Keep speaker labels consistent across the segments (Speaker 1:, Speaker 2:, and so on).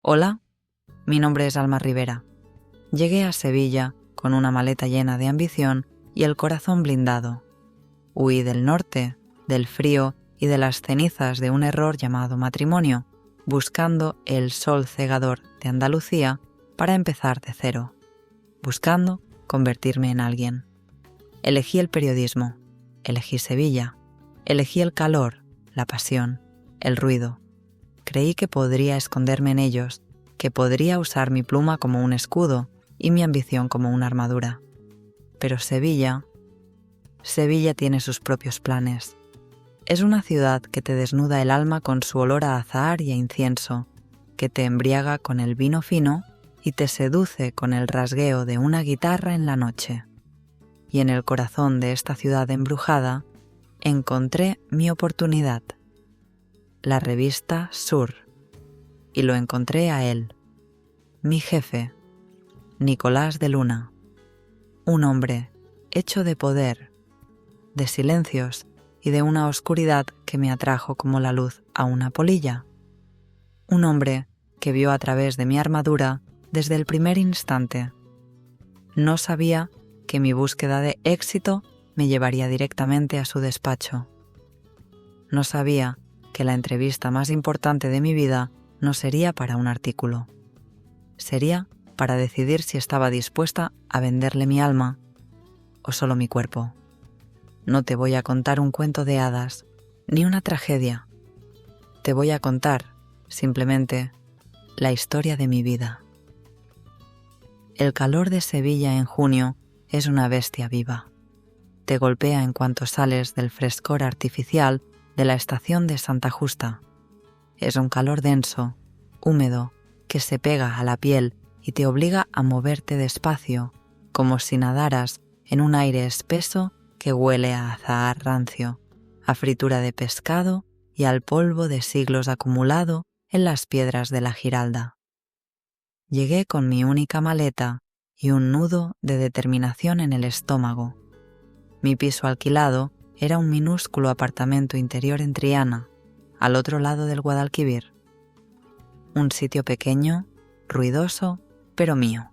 Speaker 1: Hola, mi nombre es Alma Rivera. Llegué a Sevilla con una maleta llena de ambición y el corazón blindado. Huí del norte, del frío y de las cenizas de un error llamado matrimonio, buscando el sol cegador de Andalucía para empezar de cero, buscando convertirme en alguien. Elegí el periodismo, elegí Sevilla, elegí el calor, la pasión, el ruido. Creí que podría esconderme en ellos, que podría usar mi pluma como un escudo y mi ambición como una armadura. Pero Sevilla tiene sus propios planes. Es una ciudad que te desnuda el alma con su olor a azahar y a incienso, que te embriaga con el vino fino y te seduce con el rasgueo de una guitarra en la noche. Y en el corazón de esta ciudad embrujada encontré mi oportunidad, la revista Sur, y lo encontré a él, mi jefe, Nicolás de Luna, un hombre hecho de poder, de silencios y de una oscuridad que me atrajo como la luz a una polilla. Un hombre que vio a través de mi armadura desde el primer instante. No sabía que mi búsqueda de éxito me llevaría directamente a su despacho. No sabía que la entrevista más importante de mi vida no sería para un artículo. Sería para decidir si estaba dispuesta a venderle mi alma o solo mi cuerpo. No te voy a contar un cuento de hadas, ni una tragedia. Te voy a contar, simplemente, la historia de mi vida. El calor de Sevilla en junio es una bestia viva. Te golpea en cuanto sales del frescor artificial de la estación de Santa Justa. Es un calor denso, húmedo, que se pega a la piel y te obliga a moverte despacio, como si nadaras en un aire espeso que huele a azahar rancio, a fritura de pescado y al polvo de siglos acumulado en las piedras de la Giralda. Llegué con mi única maleta y un nudo de determinación en el estómago. Mi piso alquilado era un minúsculo apartamento interior en Triana, al otro lado del Guadalquivir. Un sitio pequeño, ruidoso, pero mío.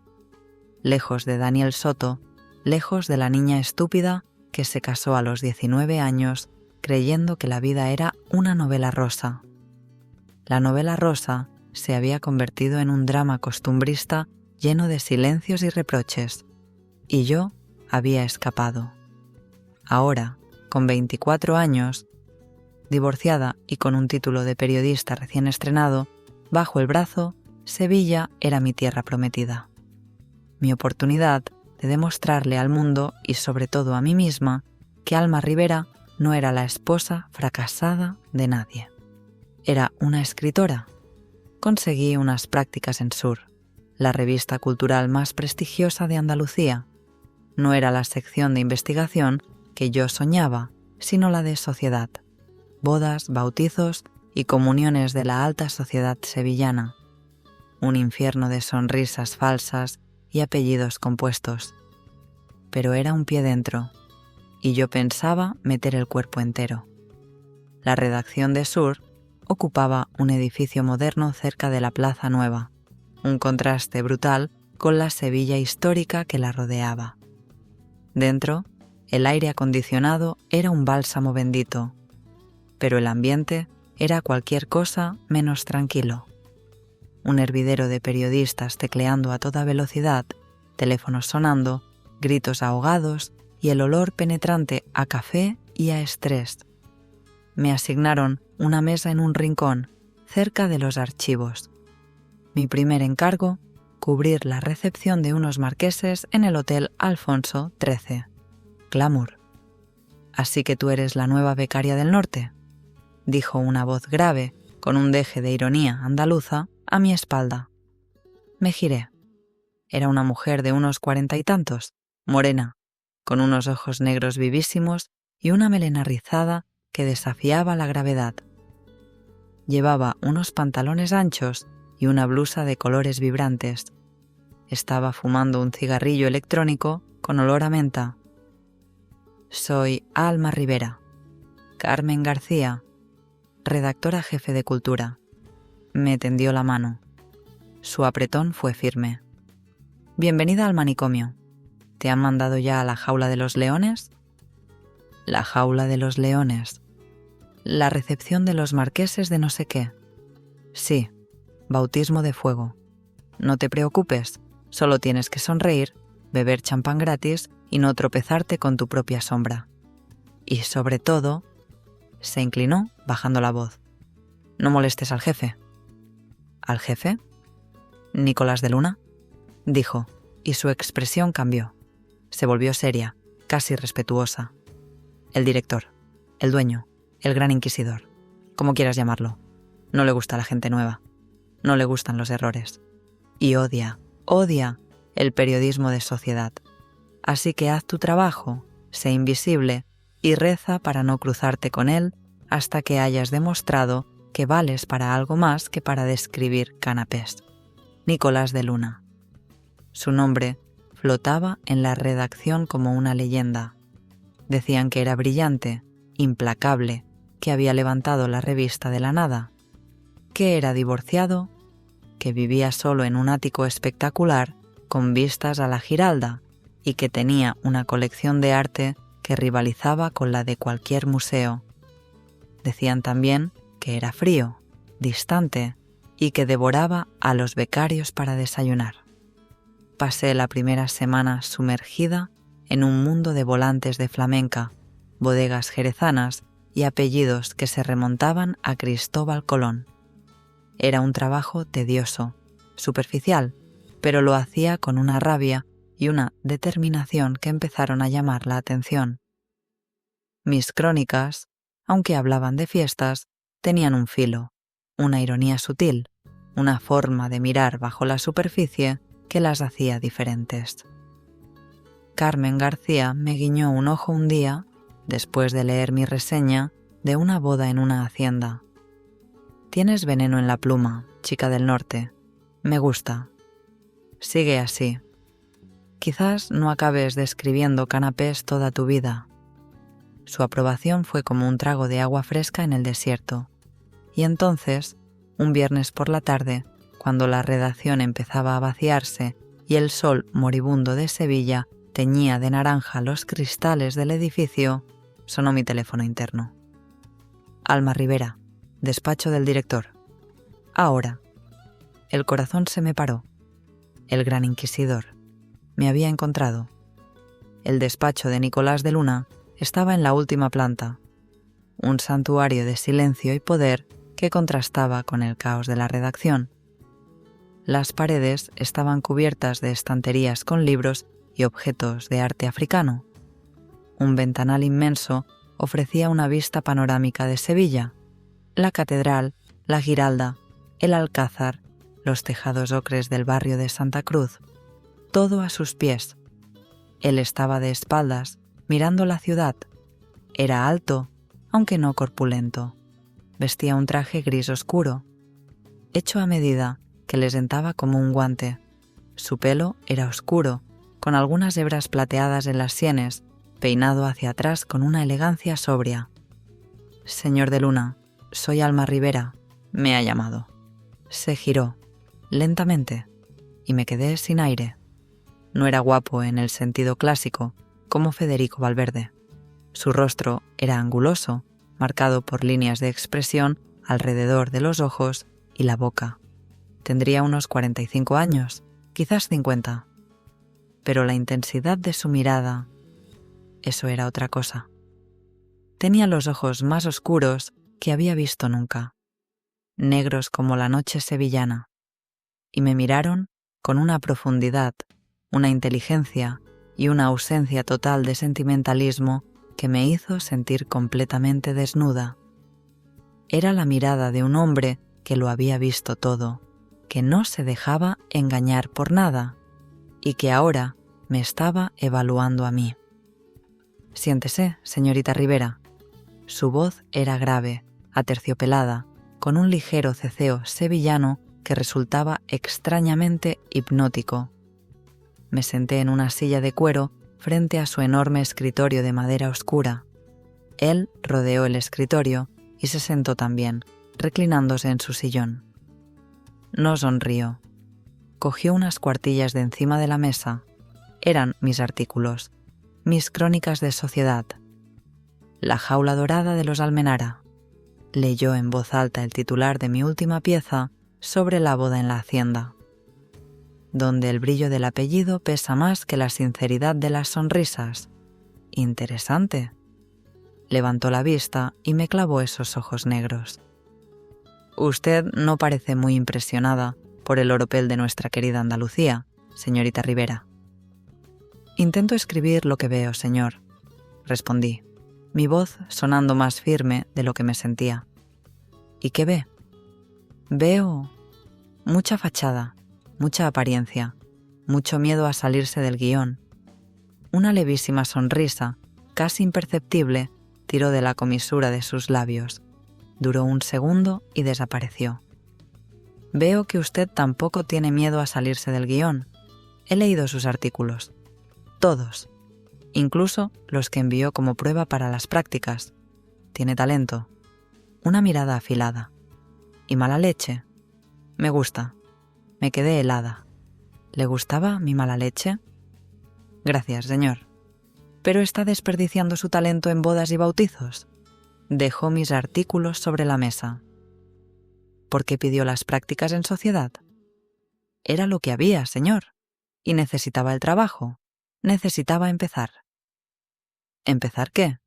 Speaker 1: Lejos de Daniel Soto, lejos de la niña estúpida que se casó a los 19 años creyendo que la vida era una novela rosa. La novela rosa se había convertido en un drama costumbrista lleno de silencios y reproches, y yo había escapado. Ahora, con 24 años, divorciada y con un título de periodista recién estrenado, bajo el brazo, Sevilla era mi tierra prometida. Mi oportunidad de demostrarle al mundo y sobre todo a mí misma que Alma Rivera no era la esposa fracasada de nadie. Era una escritora. Conseguí unas prácticas en Sur, la revista cultural más prestigiosa de Andalucía. No era la sección de investigación que yo soñaba, sino la de sociedad, bodas, bautizos y comuniones de la alta sociedad sevillana. Un infierno de sonrisas falsas y apellidos compuestos. Pero era un pie dentro, y yo pensaba meter el cuerpo entero. La redacción de Sur ocupaba un edificio moderno cerca de la Plaza Nueva, un contraste brutal con la Sevilla histórica que la rodeaba. Dentro, el aire acondicionado era un bálsamo bendito, pero el ambiente era cualquier cosa menos tranquilo. Un hervidero de periodistas tecleando a toda velocidad, teléfonos sonando, gritos ahogados y el olor penetrante a café y a estrés. Me asignaron una mesa en un rincón, cerca de los archivos. Mi primer encargo, cubrir la recepción de unos marqueses en el Hotel Alfonso XIII. Glamour. «¿Así que tú eres la nueva becaria del norte?», dijo una voz grave, con un deje de ironía andaluza, a mi espalda. Me giré. Era una mujer de unos 40 y tantos, morena, con unos ojos negros vivísimos y una melena rizada que desafiaba la gravedad. Llevaba unos pantalones anchos y una blusa de colores vibrantes. Estaba fumando un cigarrillo electrónico con olor a menta. «Soy Alma Rivera, Carmen García, redactora jefe de Cultura». Me tendió la mano. Su apretón fue firme. «Bienvenida al manicomio. ¿Te han mandado ya a la jaula de los leones?» «La jaula de los leones. La recepción de los marqueses de no sé qué. Sí, bautismo de fuego. No te preocupes, solo tienes que sonreír, beber champán gratis y no tropezarte con tu propia sombra. Y sobre todo», se inclinó bajando la voz, «no molestes al jefe». «¿Al jefe? ¿Nicolás de Luna?», dijo, y su expresión cambió. Se volvió seria, casi respetuosa. «El director, el dueño, el gran inquisidor, como quieras llamarlo. No le gusta la gente nueva. No le gustan los errores. Y odia el periodismo de sociedad. Así que haz tu trabajo, sé invisible y reza para no cruzarte con él hasta que hayas demostrado que vales para algo más que para describir canapés. Nicolás de Luna». Su nombre flotaba en la redacción como una leyenda. Decían que era brillante, implacable, que había levantado la revista de la nada, que era divorciado, que vivía solo en un ático espectacular con vistas a la Giralda y que tenía una colección de arte que rivalizaba con la de cualquier museo. Decían también que era frío, distante y que devoraba a los becarios para desayunar. Pasé la primera semana sumergida en un mundo de volantes de flamenca, bodegas jerezanas y apellidos que se remontaban a Cristóbal Colón. Era un trabajo tedioso, superficial, pero lo hacía con una rabia y una determinación que empezaron a llamar la atención. Mis crónicas, aunque hablaban de fiestas, tenían un filo, una ironía sutil, una forma de mirar bajo la superficie que las hacía diferentes. Carmen García me guiñó un ojo un día, después de leer mi reseña de una boda en una hacienda. «Tienes veneno en la pluma, chica del norte. Me gusta. Sigue así. Quizás no acabes describiendo canapés toda tu vida». Su aprobación fue como un trago de agua fresca en el desierto. Y entonces, un viernes por la tarde, cuando la redacción empezaba a vaciarse y el sol moribundo de Sevilla teñía de naranja los cristales del edificio, sonó mi teléfono interno. «Alma Rivera, despacho del director. Ahora». El corazón se me paró. El gran inquisidor me había encontrado. El despacho de Nicolás de Luna estaba en la última planta, un santuario de silencio y poder que contrastaba con el caos de la redacción. Las paredes estaban cubiertas de estanterías con libros y objetos de arte africano. Un ventanal inmenso ofrecía una vista panorámica de Sevilla, la catedral, la Giralda, el Alcázar, los tejados ocres del barrio de Santa Cruz, todo a sus pies. Él estaba de espaldas, mirando la ciudad. Era alto, aunque no corpulento. Vestía un traje gris oscuro, hecho a medida, que le sentaba como un guante. Su pelo era oscuro, con algunas hebras plateadas en las sienes, peinado hacia atrás con una elegancia sobria. «Señor de Luna, soy Alma Rivera», me ha llamado. Se giró, lentamente, y me quedé sin aire. No era guapo en el sentido clásico, como Federico Valverde. Su rostro era anguloso, marcado por líneas de expresión alrededor de los ojos y la boca. Tendría unos 45 años, quizás 50. Pero la intensidad de su mirada, eso era otra cosa. Tenía los ojos más oscuros que había visto nunca, negros como la noche sevillana, y me miraron con una profundidad, una inteligencia y una ausencia total de sentimentalismo que me hizo sentir completamente desnuda. Era la mirada de un hombre que lo había visto todo, que no se dejaba engañar por nada y que ahora me estaba evaluando a mí. «Siéntese, señorita Rivera». Su voz era grave, aterciopelada, con un ligero ceceo sevillano que resultaba extrañamente hipnótico. Me senté en una silla de cuero frente a su enorme escritorio de madera oscura. Él rodeó el escritorio y se sentó también, reclinándose en su sillón. No sonrió. Cogió unas cuartillas de encima de la mesa. Eran mis artículos, mis crónicas de sociedad. La jaula dorada de los Almenara. Leyó en voz alta el titular de mi última pieza sobre la boda en la hacienda, donde el brillo del apellido pesa más que la sinceridad de las sonrisas. Interesante. Levantó la vista y me clavó esos ojos negros. Usted no parece muy impresionada por el oropel de nuestra querida Andalucía, señorita Rivera. Intento escribir lo que veo, señor, respondí, mi voz sonando más firme de lo que me sentía. ¿Y qué ve? Veo mucha fachada, mucha apariencia, mucho miedo a salirse del guión. Una levísima sonrisa, casi imperceptible, tiró de la comisura de sus labios. Duró un segundo y desapareció. Veo que usted tampoco tiene miedo a salirse del guión. He leído sus artículos. Todos. Incluso los que envió como prueba para las prácticas. Tiene talento. Una mirada afilada. ¿Y mala leche? Me gusta. Me quedé helada. ¿Le gustaba mi mala leche? Gracias, señor. ¿Pero está desperdiciando su talento en bodas y bautizos? Dejó mis artículos sobre la mesa. ¿Por qué pidió las prácticas en sociedad? Era lo que había, señor. Y necesitaba el trabajo. Necesitaba empezar. ¿Empezar qué?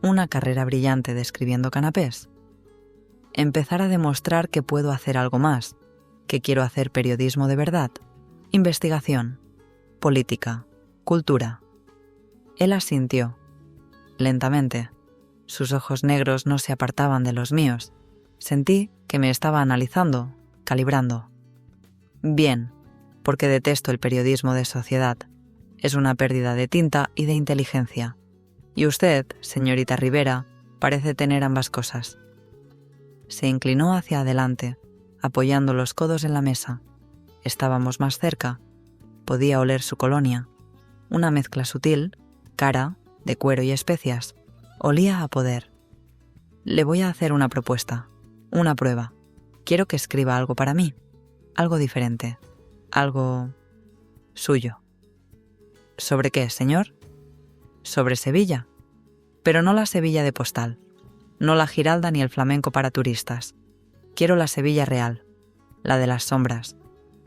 Speaker 1: ¿Una carrera brillante describiendo canapés? Empezar a demostrar que puedo hacer algo más, que quiero hacer periodismo de verdad, investigación, política, cultura. Él asintió. Lentamente. Sus ojos negros no se apartaban de los míos. Sentí que me estaba analizando, calibrando. Bien, porque detesto el periodismo de sociedad. Es una pérdida de tinta y de inteligencia. Y usted, señorita Rivera, parece tener ambas cosas. Se inclinó hacia adelante, apoyando los codos en la mesa. Estábamos más cerca. Podía oler su colonia. Una mezcla sutil, cara, de cuero y especias. Olía a poder. Le voy a hacer una propuesta, una prueba. Quiero que escriba algo para mí, algo diferente, algo suyo. ¿Sobre qué, señor? Sobre Sevilla. Pero no la Sevilla de postal, no la Giralda ni el flamenco para turistas. Quiero la Sevilla real, la de las sombras,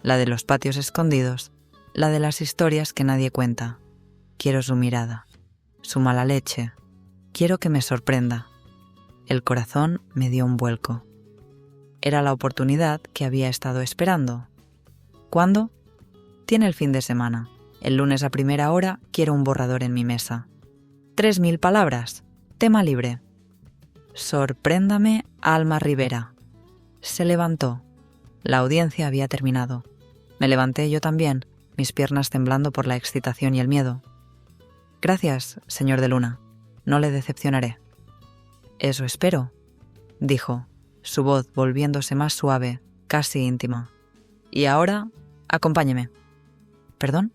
Speaker 1: la de los patios escondidos, la de las historias que nadie cuenta. Quiero su mirada, su mala leche. Quiero que me sorprenda. El corazón me dio un vuelco. Era la oportunidad que había estado esperando. ¿Cuándo? Tiene el fin de semana. El lunes a primera hora quiero un borrador en mi mesa. 3000 palabras. Tema libre. Sorpréndame, Alma Rivera. Se levantó. La audiencia había terminado. Me levanté yo también, mis piernas temblando por la excitación y el miedo. Gracias, señor de Luna. No le decepcionaré. Eso espero, dijo, su voz volviéndose más suave, casi íntima. Y ahora, acompáñeme. ¿Perdón?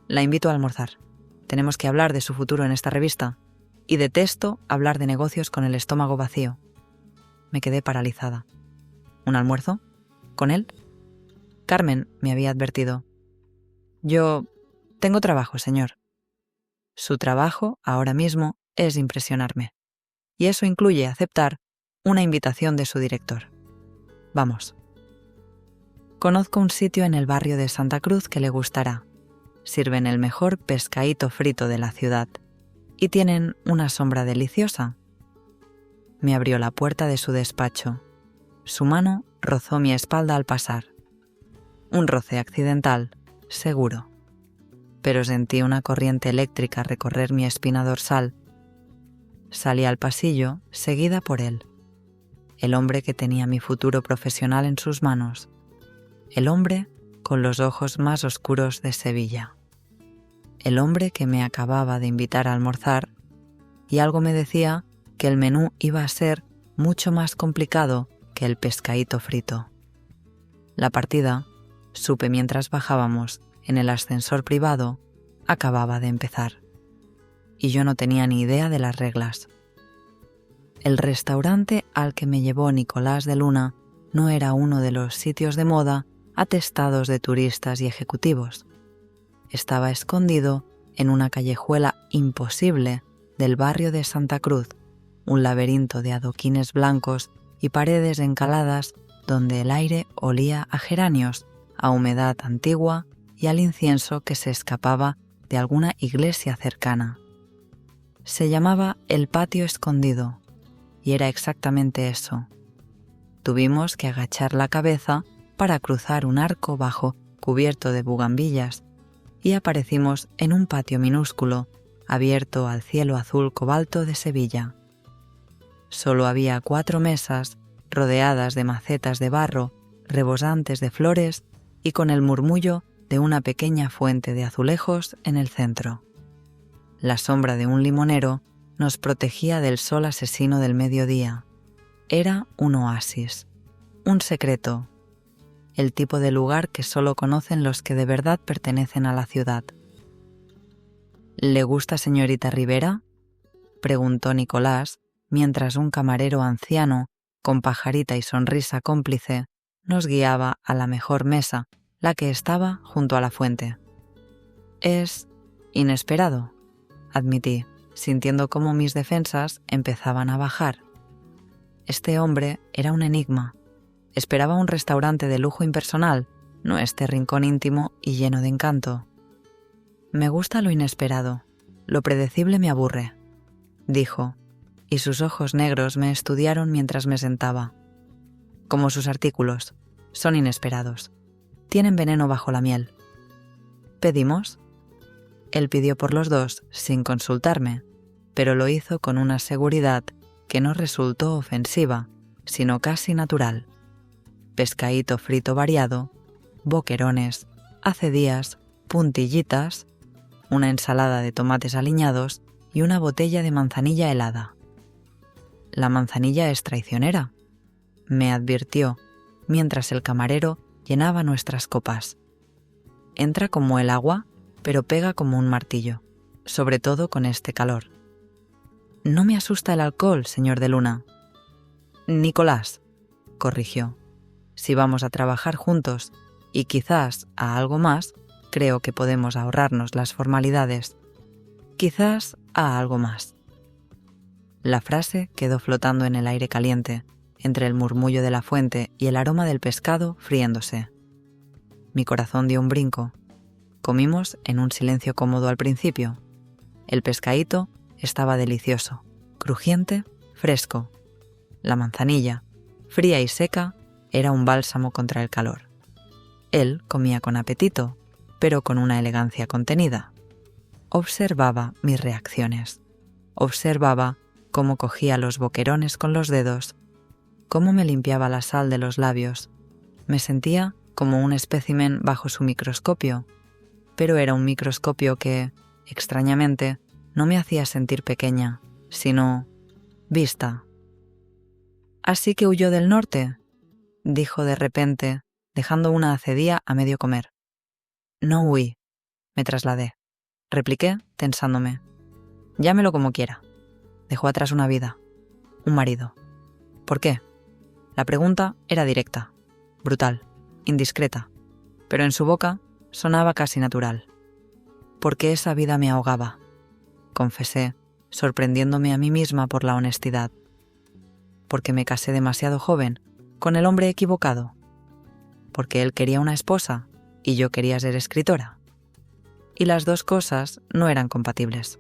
Speaker 1: La invito a almorzar. Tenemos que hablar de su futuro en esta revista. Y detesto hablar de negocios con el estómago vacío. Me quedé paralizada. ¿Un almuerzo? ¿Con él? Carmen me había advertido. Yo tengo trabajo, señor. Su trabajo, ahora mismo, es impresionarme. Y eso incluye aceptar una invitación de su director. Vamos. Conozco un sitio en el barrio de Santa Cruz que le gustará. Sirven el mejor pescadito frito de la ciudad. Y tienen una sombra deliciosa. Me abrió la puerta de su despacho. Su mano rozó mi espalda al pasar. Un roce accidental, seguro. Pero sentí una corriente eléctrica recorrer mi espina dorsal. Salí al pasillo, seguida por él. El hombre que tenía mi futuro profesional en sus manos. El hombre con los ojos más oscuros de Sevilla. El hombre que me acababa de invitar a almorzar, y algo me decía que el menú iba a ser mucho más complicado que el pescadito frito. La partida, supe mientras bajábamos en el ascensor privado, acababa de empezar. Y yo no tenía ni idea de las reglas. El restaurante al que me llevó Nicolás de Luna no era uno de los sitios de moda atestados de turistas y ejecutivos. Estaba escondido en una callejuela imposible del barrio de Santa Cruz, un laberinto de adoquines blancos y paredes encaladas donde el aire olía a geranios, a humedad antigua y al incienso que se escapaba de alguna iglesia cercana. Se llamaba el Patio Escondido, y era exactamente eso. Tuvimos que agachar la cabeza para cruzar un arco bajo cubierto de bugambillas y aparecimos en un patio minúsculo abierto al cielo azul cobalto de Sevilla. Solo había 4 mesas rodeadas de macetas de barro rebosantes de flores y con el murmullo de una pequeña fuente de azulejos en el centro. La sombra de un limonero nos protegía del sol asesino del mediodía. Era un oasis, un secreto, el tipo de lugar que solo conocen los que de verdad pertenecen a la ciudad. ¿Le gusta, señorita Rivera?, preguntó Nicolás, mientras un camarero anciano, con pajarita y sonrisa cómplice, nos guiaba a la mejor mesa, la que estaba junto a la fuente. Es inesperado, admití, sintiendo cómo mis defensas empezaban a bajar. Este hombre era un enigma. Esperaba un restaurante de lujo impersonal, no este rincón íntimo y lleno de encanto. Me gusta lo inesperado, lo predecible me aburre, dijo, y sus ojos negros me estudiaron mientras me sentaba. Como sus artículos, son inesperados. Tienen veneno bajo la miel. ¿Pedimos? Él pidió por los dos sin consultarme, pero lo hizo con una seguridad que no resultó ofensiva, sino casi natural. Pescadito frito variado, boquerones, acedías, puntillitas, una ensalada de tomates aliñados y una botella de manzanilla helada. La manzanilla es traicionera, me advirtió, mientras el camarero llenaba nuestras copas. Entra como el agua, pero pega como un martillo, sobre todo con este calor. No me asusta el alcohol, señor de Luna. Nicolás, corrigió. Si vamos a trabajar juntos y quizás a algo más, creo que podemos ahorrarnos las formalidades. Quizás a algo más. La frase quedó flotando en el aire caliente, entre el murmullo de la fuente y el aroma del pescado friéndose. Mi corazón dio un brinco. Comimos en un silencio cómodo al principio. El pescadito estaba delicioso, crujiente, fresco. La manzanilla, fría y seca, era un bálsamo contra el calor. Él comía con apetito, pero con una elegancia contenida. Observaba mis reacciones. Observaba cómo cogía los boquerones con los dedos, cómo me limpiaba la sal de los labios. Me sentía como un espécimen bajo su microscopio, pero era un microscopio que, extrañamente, no me hacía sentir pequeña, sino vista. «¿Así que huyó del norte?», dijo de repente, dejando una acedía a medio comer. «No huí», me trasladé. Repliqué, tensándome. «Llámelo como quiera. Dejó atrás una vida, un marido. ¿Por qué?». La pregunta era directa, brutal, indiscreta, pero en su boca sonaba casi natural. «Porque esa vida me ahogaba», confesé, sorprendiéndome a mí misma por la honestidad. «Porque me casé demasiado joven, con el hombre equivocado. Porque él quería una esposa y yo quería ser escritora. Y las dos cosas no eran compatibles,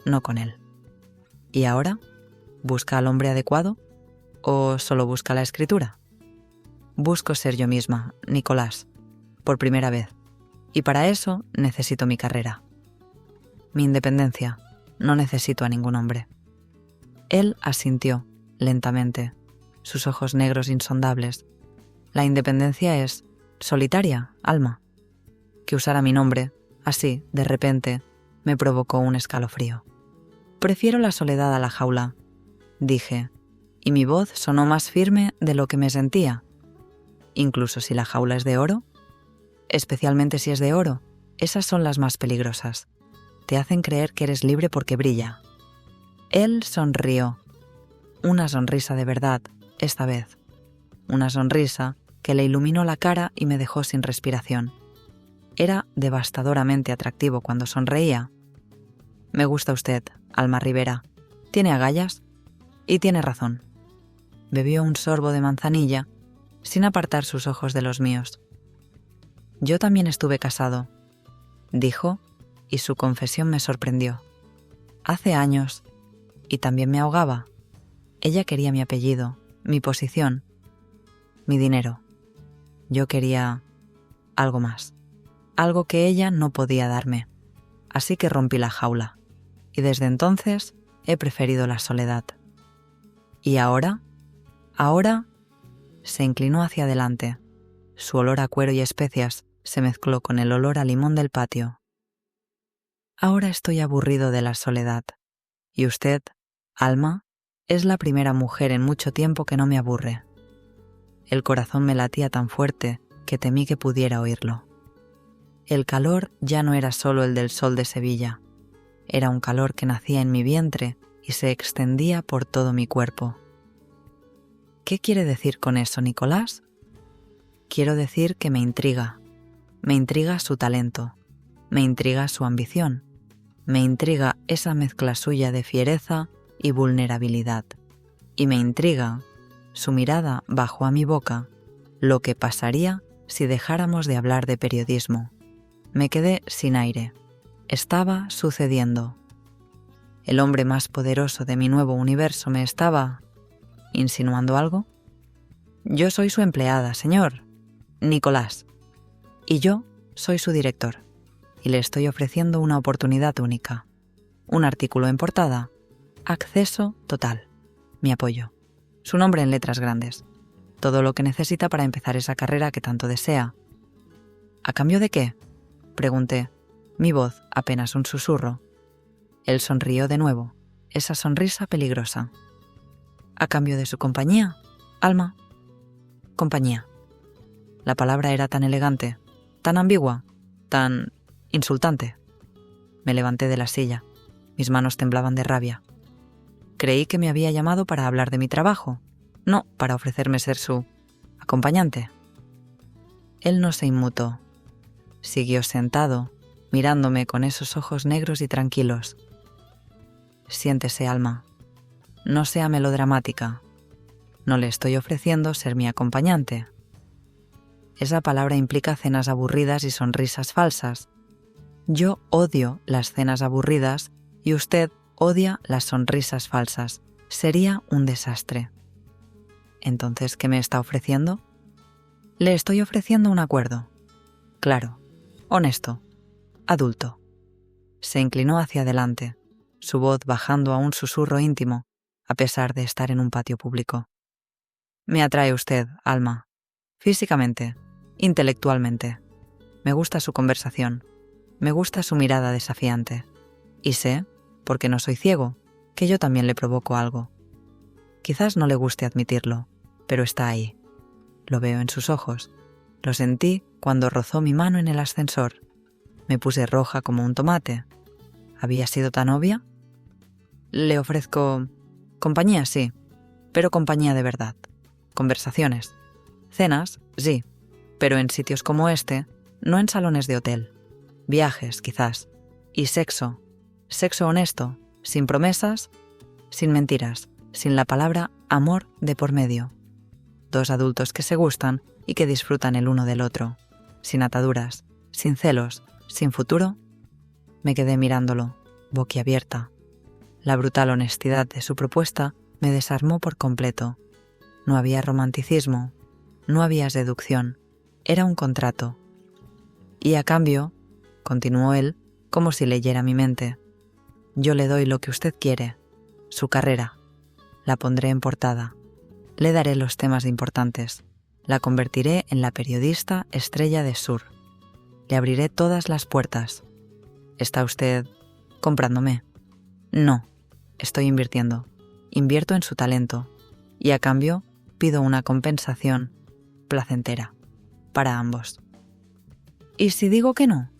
Speaker 1: no con él. ¿Y ahora? ¿Busca al hombre adecuado? ¿O solo busca la escritura? Busco ser yo misma, Nicolás, por primera vez, y para eso necesito mi carrera. Mi independencia, no necesito a ningún hombre». Él asintió, lentamente, sus ojos negros insondables. «La independencia es solitaria, Alma». Que usara mi nombre, así, de repente, me provocó un escalofrío. «Prefiero la soledad a la jaula», dije, y mi voz sonó más firme de lo que me sentía. «Incluso si la jaula es de oro». «Especialmente si es de oro, esas son las más peligrosas. Te hacen creer que eres libre porque brilla». Él sonrió. Una sonrisa de verdad, esta vez. Una sonrisa que le iluminó la cara y me dejó sin respiración. Era devastadoramente atractivo cuando sonreía. «Me gusta usted, Alma Rivera. Tiene agallas y tiene razón». Bebió un sorbo de manzanilla sin apartar sus ojos de los míos. «Yo también estuve casado», dijo, y su confesión me sorprendió. «Hace años, y también me ahogaba. Ella quería mi apellido, mi posición, mi dinero. Yo quería algo más, algo que ella no podía darme. Así que rompí la jaula, y desde entonces he preferido la soledad. ¿Y ahora? Ahora…» Se inclinó hacia adelante. Su olor a cuero y especias se mezcló con el olor a limón del patio. «Ahora estoy aburrido de la soledad. Y usted, Alma, es la primera mujer en mucho tiempo que no me aburre». El corazón me latía tan fuerte que temí que pudiera oírlo. El calor ya no era solo el del sol de Sevilla. Era un calor que nacía en mi vientre y se extendía por todo mi cuerpo. «¿Qué quiere decir con eso, Nicolás?» «Quiero decir que me intriga su talento, me intriga su ambición, me intriga esa mezcla suya de fiereza y vulnerabilidad, y me intriga su mirada bajo a mi boca, lo que pasaría si dejáramos de hablar de periodismo». Me quedé sin aire. Estaba sucediendo. El hombre más poderoso de mi nuevo universo me estaba… ¿insinuando algo? «Yo soy su empleada, señor Nicolás, y yo soy su director, y le estoy ofreciendo una oportunidad única. Un artículo en portada, acceso total, mi apoyo, su nombre en letras grandes, todo lo que necesita para empezar esa carrera que tanto desea». «¿A cambio de qué?», pregunté, mi voz apenas un susurro. Él sonrió de nuevo, esa sonrisa peligrosa. «¿A cambio de su compañía, Alma?» «Compañía». La palabra era tan elegante, tan ambigua, tan insultante. Me levanté de la silla. Mis manos temblaban de rabia. Creí que me había llamado para hablar de mi trabajo, no para ofrecerme ser su acompañante. Él no se inmutó. Siguió sentado, mirándome con esos ojos negros y tranquilos. «Siéntese, Alma. No sea melodramática. No le estoy ofreciendo ser mi acompañante. Esa palabra implica cenas aburridas y sonrisas falsas. Yo odio las cenas aburridas y usted odia las sonrisas falsas. Sería un desastre». «Entonces, ¿qué me está ofreciendo?» «Le estoy ofreciendo un acuerdo. Claro, honesto, adulto». Se inclinó hacia adelante, su voz bajando a un susurro íntimo, a pesar de estar en un patio público. «Me atrae usted, Alma. Físicamente, intelectualmente. Me gusta su conversación, me gusta su mirada desafiante. Y sé, porque no soy ciego, que yo también le provoco algo. Quizás no le guste admitirlo, pero está ahí. Lo veo en sus ojos. Lo sentí cuando rozó mi mano en el ascensor. Me puse roja como un tomate. ¿Había sido tan obvia? Le ofrezco compañía, sí, pero compañía de verdad. Conversaciones. Cenas, sí, pero en sitios como este, no en salones de hotel. Viajes, quizás. Y sexo. Sexo honesto, sin promesas, sin mentiras, sin la palabra amor de por medio. Dos adultos que se gustan y que disfrutan el uno del otro, sin ataduras, sin celos, sin futuro. Me quedé mirándolo, boquiabierta. La brutal honestidad de su propuesta me desarmó por completo. No había romanticismo, no había seducción, era un contrato. Y a cambio, continuó él, como si leyera mi mente, yo le doy lo que usted quiere, su carrera. La pondré en portada. Le daré los temas importantes. La convertiré en la periodista estrella de Sur. Le abriré todas las puertas. ¿Está usted comprándome? No, estoy invirtiendo. Invierto en su talento. Y a cambio pido una compensación placentera para ambos. ¿Y si digo que no?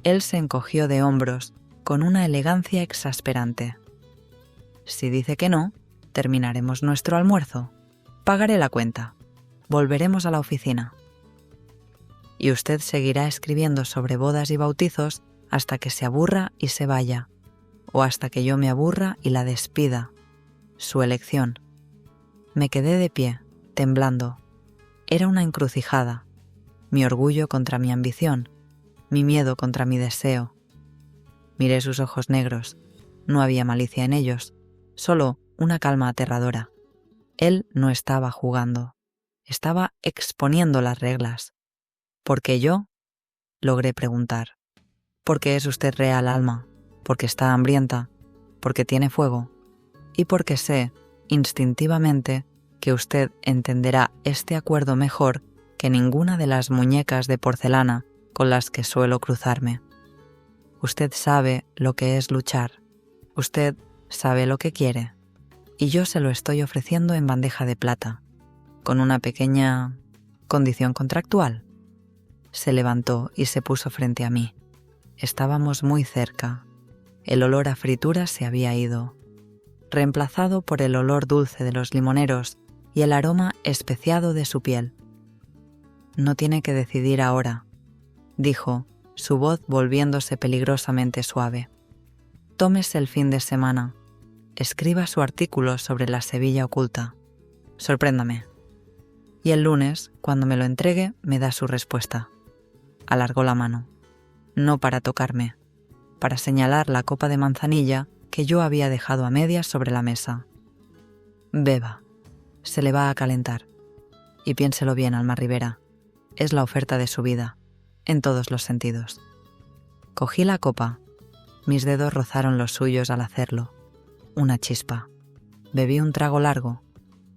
Speaker 1: Él se encogió de hombros con una elegancia exasperante. Si dice que no, terminaremos nuestro almuerzo. Pagaré la cuenta. volveremos a la oficina. Y usted seguirá escribiendo sobre bodas y bautizos hasta que se aburra y se vaya, o hasta que yo me aburra y la despida. Su elección. Me quedé de pie, temblando. Era una encrucijada. Mi orgullo contra mi ambición, mi miedo contra mi deseo. Miré sus ojos negros. No había malicia en ellos, solo una calma aterradora. Él no estaba jugando. Estaba exponiendo las reglas. ¿Por qué yo? Logré preguntar. Porque es usted real, Alma, porque está hambrienta, porque tiene fuego, y porque sé, instintivamente, que usted entenderá este acuerdo mejor que ninguna de las muñecas de porcelana con las que suelo cruzarme. Usted sabe lo que es luchar, usted sabe lo que quiere, y yo se lo estoy ofreciendo en bandeja de plata, con una pequeña condición contractual. Se levantó y se puso frente a mí. Estábamos muy cerca. El olor a fritura se había ido, reemplazado por el olor dulce de los limoneros y el aroma especiado de su piel. No tiene que decidir ahora, dijo, su voz volviéndose peligrosamente suave. Tómese el fin de semana. Escriba su artículo sobre la Sevilla oculta. Sorpréndame. Y el lunes, cuando me lo entregue, me da su respuesta. Alargó la mano. No para tocarme, para señalar la copa de manzanilla que yo había dejado a medias sobre la mesa. Beba, se le va a calentar. Y piénselo bien, Alma Rivera, es la oferta de su vida, en todos los sentidos. Cogí la copa, mis dedos rozaron los suyos al hacerlo. Una chispa. Bebí un trago largo,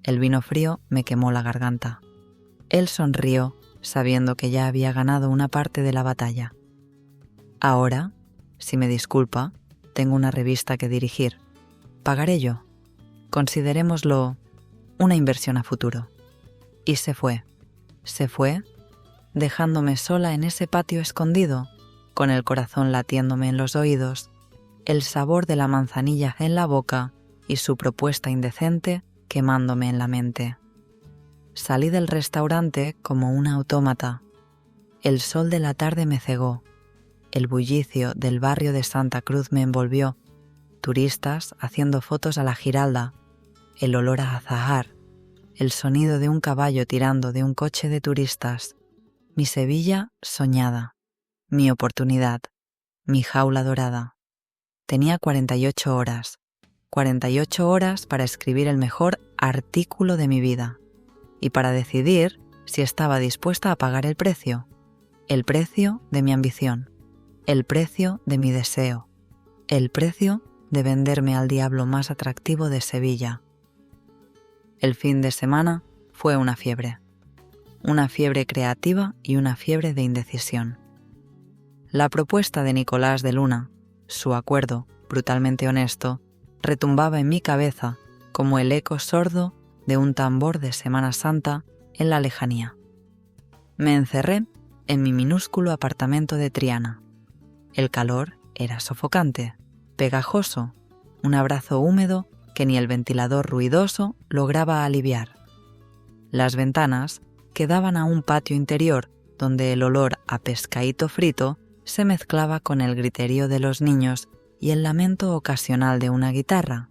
Speaker 1: el vino frío me quemó la garganta. Él sonrió, sabiendo que ya había ganado una parte de la batalla. Ahora, si me disculpa, tengo una revista que dirigir. Pagaré yo. Considerémoslo una inversión a futuro. Y se fue, dejándome sola en ese patio escondido, con el corazón latiéndome en los oídos, el sabor de la manzanilla en la boca y su propuesta indecente quemándome en la mente. Salí del restaurante como una autómata. El sol de la tarde me cegó. El bullicio del barrio de Santa Cruz me envolvió, turistas haciendo fotos a la Giralda, el olor a azahar, el sonido de un caballo tirando de un coche de turistas, mi Sevilla soñada, mi oportunidad, mi jaula dorada. Tenía 48 horas para escribir el mejor artículo de mi vida y para decidir si estaba dispuesta a pagar el precio de mi ambición. El precio de mi deseo, el precio de venderme al diablo más atractivo de Sevilla. El fin de semana fue una fiebre creativa y una fiebre de indecisión. La propuesta de Nicolás de Luna, su acuerdo, brutalmente honesto, retumbaba en mi cabeza como el eco sordo de un tambor de Semana Santa en la lejanía. Me encerré en mi minúsculo apartamento de Triana. El calor era sofocante, pegajoso, un abrazo húmedo que ni el ventilador ruidoso lograba aliviar. Las ventanas que daban a un patio interior donde el olor a pescadito frito se mezclaba con el griterío de los niños y el lamento ocasional de una guitarra,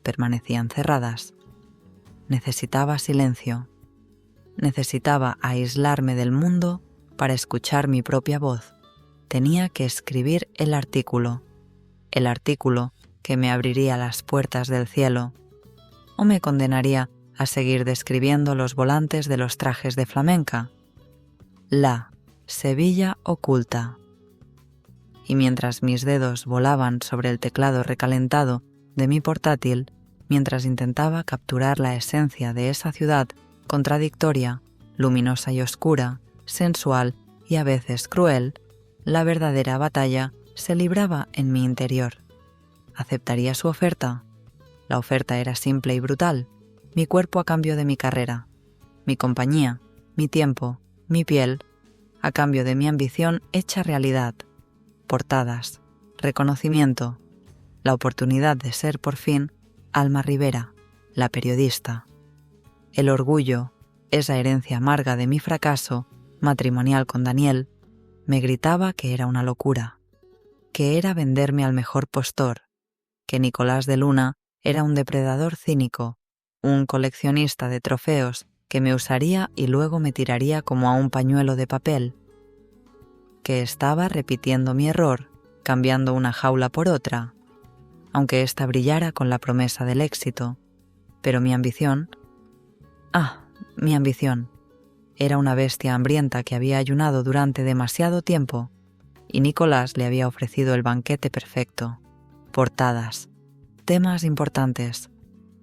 Speaker 1: permanecían cerradas. Necesitaba silencio. Necesitaba aislarme del mundo para escuchar mi propia voz. Tenía que escribir el artículo que me abriría las puertas del cielo, o me condenaría a seguir describiendo los volantes de los trajes de flamenca. La Sevilla oculta. Y mientras mis dedos volaban sobre el teclado recalentado de mi portátil, mientras intentaba capturar la esencia de esa ciudad contradictoria, luminosa y oscura, sensual y a veces cruel, la verdadera batalla se libraba en mi interior. ¿Aceptaría su oferta? La oferta era simple y brutal. Mi cuerpo a cambio de mi carrera, mi compañía, mi tiempo, mi piel, a cambio de mi ambición hecha realidad. Portadas, reconocimiento, la oportunidad de ser por fin Alma Rivera, la periodista. El orgullo, esa herencia amarga de mi fracaso matrimonial con Daniel, me gritaba que era una locura, que era venderme al mejor postor, que Nicolás de Luna era un depredador cínico, un coleccionista de trofeos que me usaría y luego me tiraría como a un pañuelo de papel, que estaba repitiendo mi error, cambiando una jaula por otra, aunque ésta brillara con la promesa del éxito. Pero mi ambición, era una bestia hambrienta que había ayunado durante demasiado tiempo, y Nicolás le había ofrecido el banquete perfecto. Portadas, temas importantes,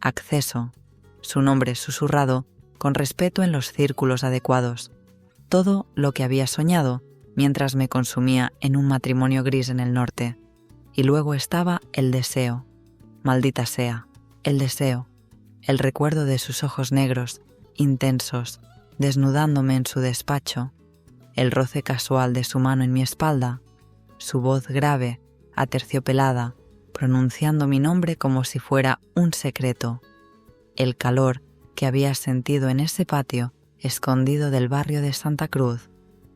Speaker 1: acceso, su nombre susurrado con respeto en los círculos adecuados, todo lo que había soñado mientras me consumía en un matrimonio gris en el norte. Y luego estaba el deseo, maldita sea, el deseo, el recuerdo de sus ojos negros, intensos, desnudándome en su despacho, el roce casual de su mano en mi espalda, su voz grave, aterciopelada, pronunciando mi nombre como si fuera un secreto, el calor que había sentido en ese patio escondido del barrio de Santa Cruz,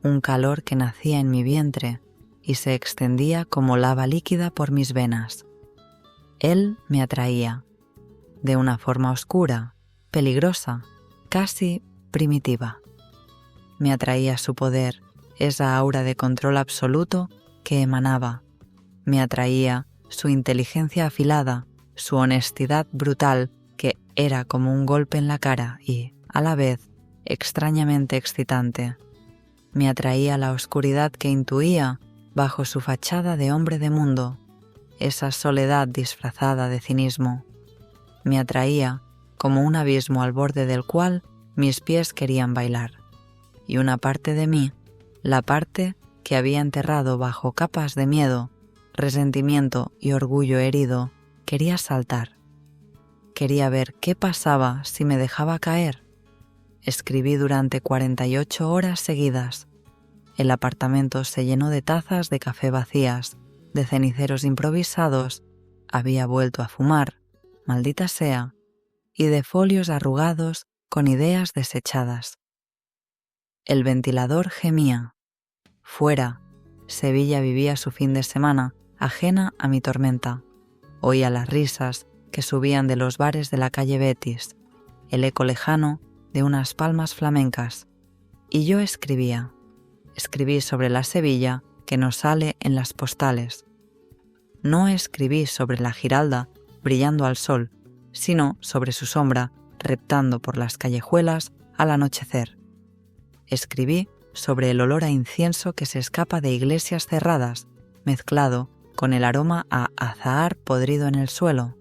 Speaker 1: un calor que nacía en mi vientre y se extendía como lava líquida por mis venas. Él me atraía, de una forma oscura, peligrosa, casi primitiva. Me atraía su poder, esa aura de control absoluto que emanaba. Me atraía su inteligencia afilada, su honestidad brutal que era como un golpe en la cara y, a la vez, extrañamente excitante. Me atraía la oscuridad que intuía bajo su fachada de hombre de mundo, esa soledad disfrazada de cinismo. Me atraía como un abismo al borde del cual mis pies querían bailar, y una parte de mí, la parte que había enterrado bajo capas de miedo, resentimiento y orgullo herido, quería saltar. Quería ver qué pasaba si me dejaba caer. Escribí durante 48 horas seguidas. El apartamento se llenó de tazas de café vacías, de ceniceros improvisados, había vuelto a fumar, maldita sea, y de folios arrugados con ideas desechadas. El ventilador gemía. Fuera, Sevilla vivía su fin de semana, ajena a mi tormenta. Oía las risas que subían de los bares de la calle Betis, el eco lejano de unas palmas flamencas. Y yo escribía. Escribí sobre la Sevilla que nos sale en las postales. No escribí sobre la Giralda brillando al sol, sino sobre su sombra reptando por las callejuelas al anochecer. Escribí sobre el olor a incienso que se escapa de iglesias cerradas, mezclado con el aroma a azahar podrido en el suelo.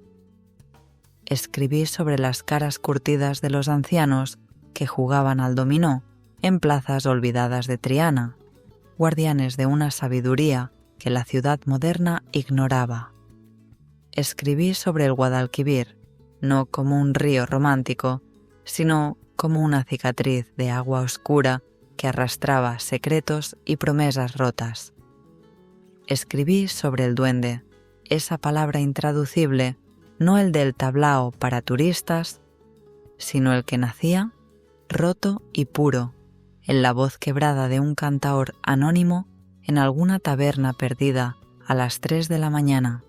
Speaker 1: Escribí sobre las caras curtidas de los ancianos que jugaban al dominó en plazas olvidadas de Triana, guardianes de una sabiduría que la ciudad moderna ignoraba. Escribí sobre el Guadalquivir, no como un río romántico, sino como una cicatriz de agua oscura que arrastraba secretos y promesas rotas. Escribí sobre el duende, esa palabra intraducible, no el del tablao para turistas, sino el que nacía, roto y puro, en la voz quebrada de un cantaor anónimo en alguna taberna perdida a las 3 de la mañana,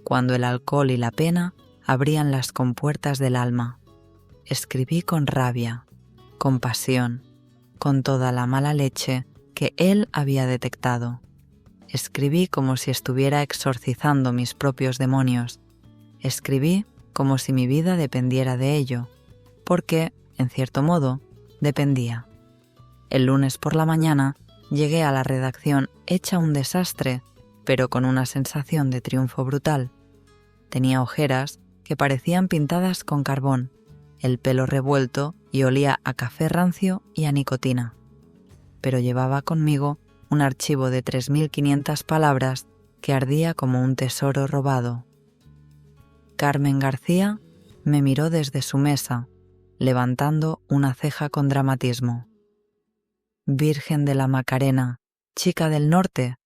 Speaker 1: cuando el alcohol y la pena abrían las compuertas del alma. Escribí con rabia, con pasión, con toda la mala leche que él había detectado. Escribí como si estuviera exorcizando mis propios demonios. Escribí como si mi vida dependiera de ello, porque, en cierto modo, dependía. El lunes por la mañana llegué a la redacción hecha un desastre, pero con una sensación de triunfo brutal. Tenía ojeras que parecían pintadas con carbón, el pelo revuelto y olía a café rancio y a nicotina. Pero llevaba conmigo un archivo de 3.500 palabras que ardía como un tesoro robado. Carmen García me miró desde su mesa, levantando una ceja con dramatismo. Virgen de la Macarena, chica del norte,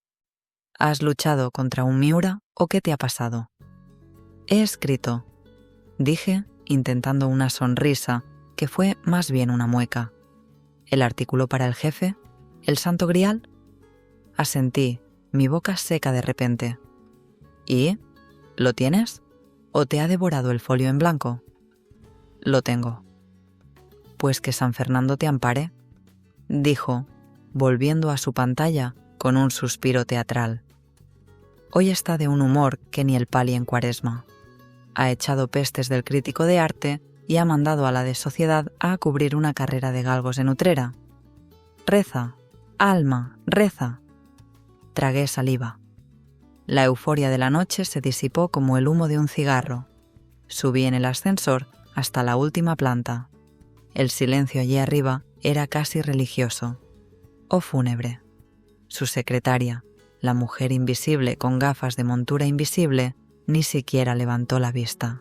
Speaker 1: ¿has luchado contra un Miura o qué te ha pasado? He escrito, dije, intentando una sonrisa que fue más bien una mueca. ¿El artículo para el jefe? ¿El santo grial? Asentí, mi boca seca de repente. ¿Y? ¿Lo tienes? ¿O te ha devorado el folio en blanco? Lo tengo. Pues que San Fernando te ampare, dijo, volviendo a su pantalla con un suspiro teatral. Hoy está de un humor que ni el pali en Cuaresma. Ha echado pestes del crítico de arte y ha mandado a la de sociedad a cubrir una carrera de galgos en Utrera. Reza, alma, reza. Tragué saliva. La euforia de la noche se disipó como el humo de un cigarro. Subí en el ascensor hasta la última planta. El silencio allí arriba era casi religioso, o fúnebre. Su secretaria, la mujer invisible con gafas de montura invisible, ni siquiera levantó la vista.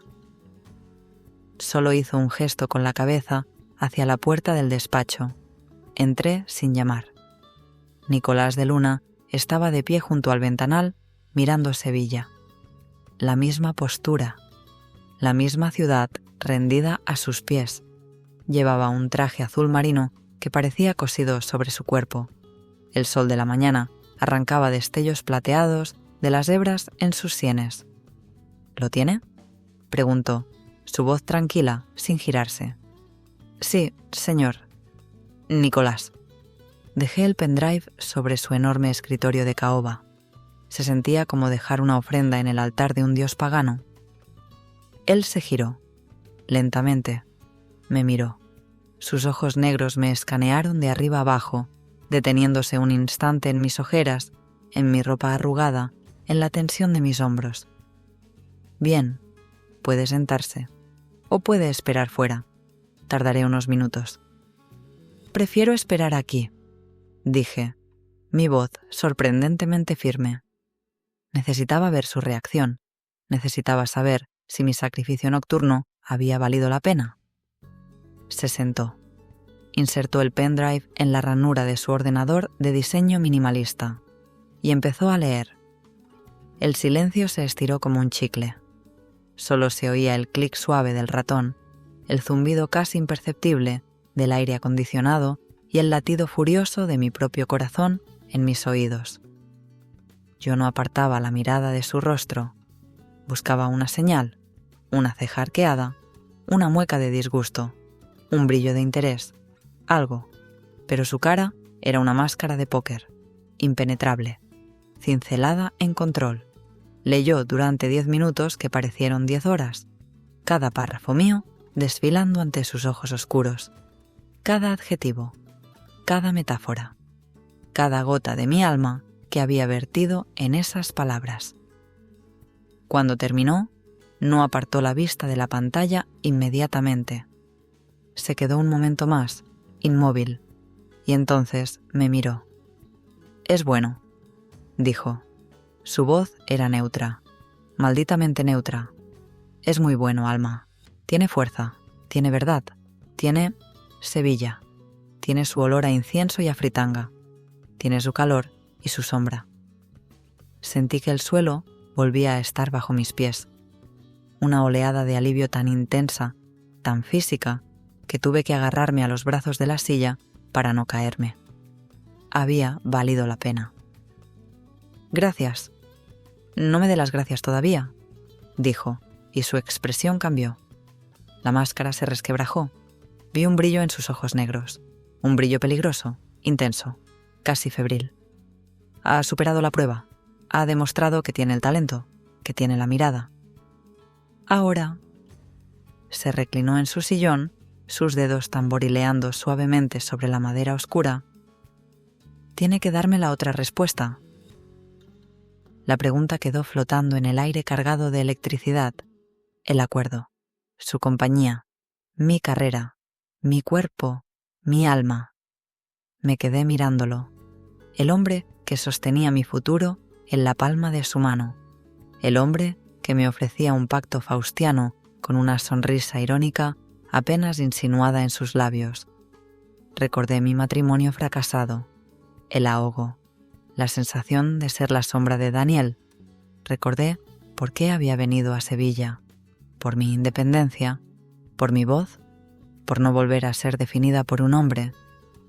Speaker 1: Solo hizo un gesto con la cabeza hacia la puerta del despacho. Entré sin llamar. Nicolás de Luna estaba de pie junto al ventanal mirando Sevilla. La misma postura, la misma ciudad rendida a sus pies. Llevaba un traje azul marino que parecía cosido sobre su cuerpo. El sol de la mañana arrancaba destellos plateados de las hebras en sus sienes. ¿Lo tiene?, preguntó, su voz tranquila, sin girarse. Sí, señor. Nicolás. Dejé el pendrive sobre su enorme escritorio de caoba. Se sentía como dejar una ofrenda en el altar de un dios pagano. Él se giró. Lentamente. Me miró. Sus ojos negros me escanearon de arriba abajo, deteniéndose un instante en mis ojeras, en mi ropa arrugada, en la tensión de mis hombros. Bien, puede sentarse. O puede esperar fuera. Tardaré unos minutos. Prefiero esperar aquí, dije, mi voz sorprendentemente firme. Necesitaba ver su reacción. Necesitaba saber si mi sacrificio nocturno había valido la pena. Se sentó. Insertó el pendrive en la ranura de su ordenador de diseño minimalista y empezó a leer. El silencio se estiró como un chicle. Solo se oía el clic suave del ratón, el zumbido casi imperceptible del aire acondicionado y el latido furioso de mi propio corazón en mis oídos. Yo no apartaba la mirada de su rostro. Buscaba una señal, una ceja arqueada, una mueca de disgusto, un brillo de interés, algo, pero su cara era una máscara de póker, impenetrable, cincelada en control. Leyó durante 10 minutos que parecieron 10 horas, cada párrafo mío desfilando ante sus ojos oscuros, cada adjetivo, cada metáfora, cada gota de mi alma que había vertido en esas palabras. Cuando terminó, no apartó la vista de la pantalla inmediatamente. Se quedó un momento más, inmóvil, y entonces me miró. «Es bueno», dijo. Su voz era neutra, malditamente neutra. «Es muy bueno, Alma. Tiene fuerza, tiene verdad, tiene Sevilla, tiene su olor a incienso y a fritanga, tiene su calor y su sombra». Sentí que el suelo volvía a estar bajo mis pies. Una oleada de alivio tan intensa, tan física, que tuve que agarrarme a los brazos de la silla para no caerme. Había valido la pena. «Gracias». «No me dé las gracias todavía», dijo, y su expresión cambió. La máscara se resquebrajó. Vi un brillo en sus ojos negros. Un brillo peligroso, intenso, casi febril. «Ha superado la prueba. Ha demostrado que tiene el talento, que tiene la mirada. Ahora...» Se reclinó en su sillón, sus dedos tamborileando suavemente sobre la madera oscura. «Tiene que darme la otra respuesta». La pregunta quedó flotando en el aire cargado de electricidad. El acuerdo, su compañía, mi carrera, mi cuerpo, mi alma. Me quedé mirándolo. El hombre que sostenía mi futuro en la palma de su mano. El hombre que me ofrecía un pacto faustiano con una sonrisa irónica apenas insinuada en sus labios. Recordé mi matrimonio fracasado, el ahogo, la sensación de ser la sombra de Daniel. Recordé por qué había venido a Sevilla, por mi independencia, por mi voz, por no volver a ser definida por un hombre,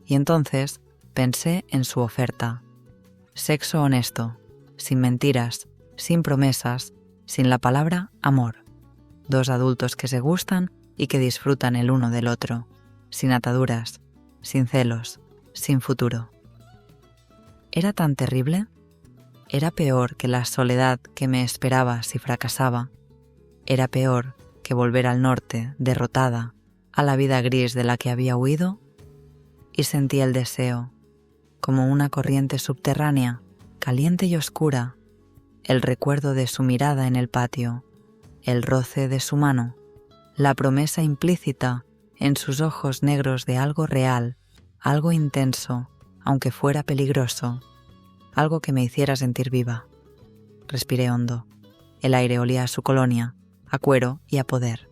Speaker 1: y entonces pensé en su oferta. Sexo honesto, sin mentiras, sin promesas, sin la palabra amor. 2 adultos que se gustan y que disfrutan el uno del otro, sin ataduras, sin celos, sin futuro. ¿Era tan terrible? ¿Era peor que la soledad que me esperaba si fracasaba? ¿Era peor que volver al norte, derrotada, a la vida gris de la que había huido? Y sentí el deseo, como una corriente subterránea, caliente y oscura, el recuerdo de su mirada en el patio, el roce de su mano, la promesa implícita en sus ojos negros de algo real, algo intenso, aunque fuera peligroso, algo que me hiciera sentir viva. Respiré hondo. El aire olía a su colonia, a cuero y a poder.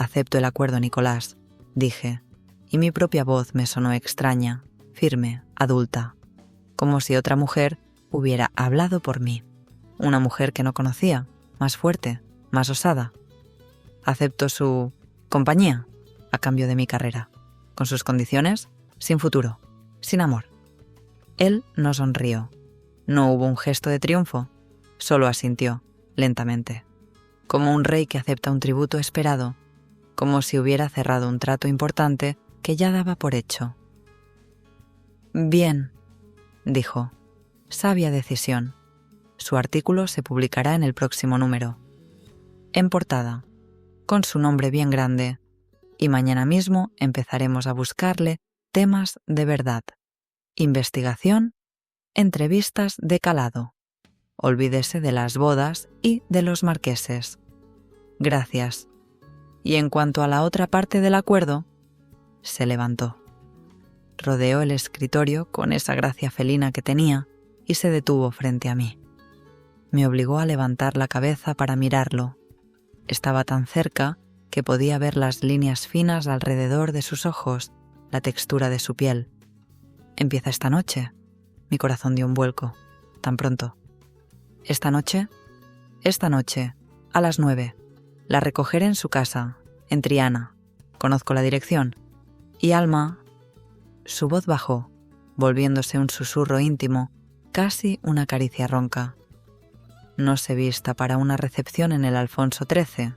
Speaker 1: Acepto el acuerdo, Nicolás, dije, y mi propia voz me sonó extraña, firme, adulta, como si otra mujer hubiera hablado por mí. Una mujer que no conocía, más fuerte, más osada. Acepto su compañía a cambio de mi carrera, con sus condiciones, sin futuro, sin amor. Él no sonrió. No hubo un gesto de triunfo, solo asintió, lentamente, como un rey que acepta un tributo esperado, como si hubiera cerrado un trato importante que ya daba por hecho. Bien, dijo. Sabia decisión. Su artículo se publicará en el próximo número. En portada, con su nombre bien grande, y mañana mismo empezaremos a buscarle temas de verdad, investigación, entrevistas de calado. Olvídese de las bodas y de los marqueses. Gracias. Y en cuanto a la otra parte del acuerdo, se levantó. Rodeó el escritorio con esa gracia felina que tenía y se detuvo frente a mí. Me obligó a levantar la cabeza para mirarlo. Estaba tan cerca que podía ver las líneas finas alrededor de sus ojos, la textura de su piel. ¿Empieza esta noche? Mi corazón dio un vuelco. ¿Tan pronto? ¿Esta noche? Esta noche, a las 9. La recogeré en su casa, en Triana. Conozco la dirección. Y Alma... Su voz bajó, volviéndose un susurro íntimo, casi una caricia ronca. No se vista para una recepción en el Alfonso XIII.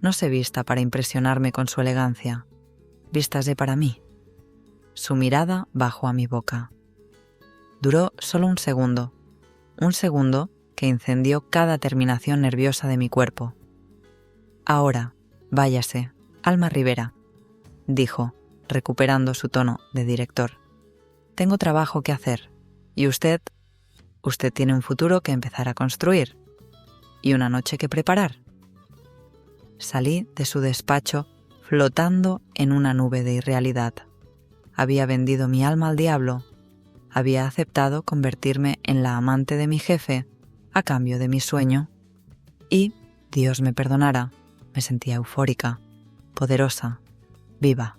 Speaker 1: No se vista para impresionarme con su elegancia. Vístase para mí. Su mirada bajó a mi boca. Duró solo un segundo que incendió cada terminación nerviosa de mi cuerpo. Ahora, váyase, Alma Rivera, dijo, recuperando su tono de director. Tengo trabajo que hacer, y usted tiene un futuro que empezar a construir, y una noche que preparar. Salí de su despacho flotando en una nube de irrealidad. Había vendido mi alma al diablo, había aceptado convertirme en la amante de mi jefe a cambio de mi sueño, y, Dios me perdonara, me sentía eufórica, poderosa, viva.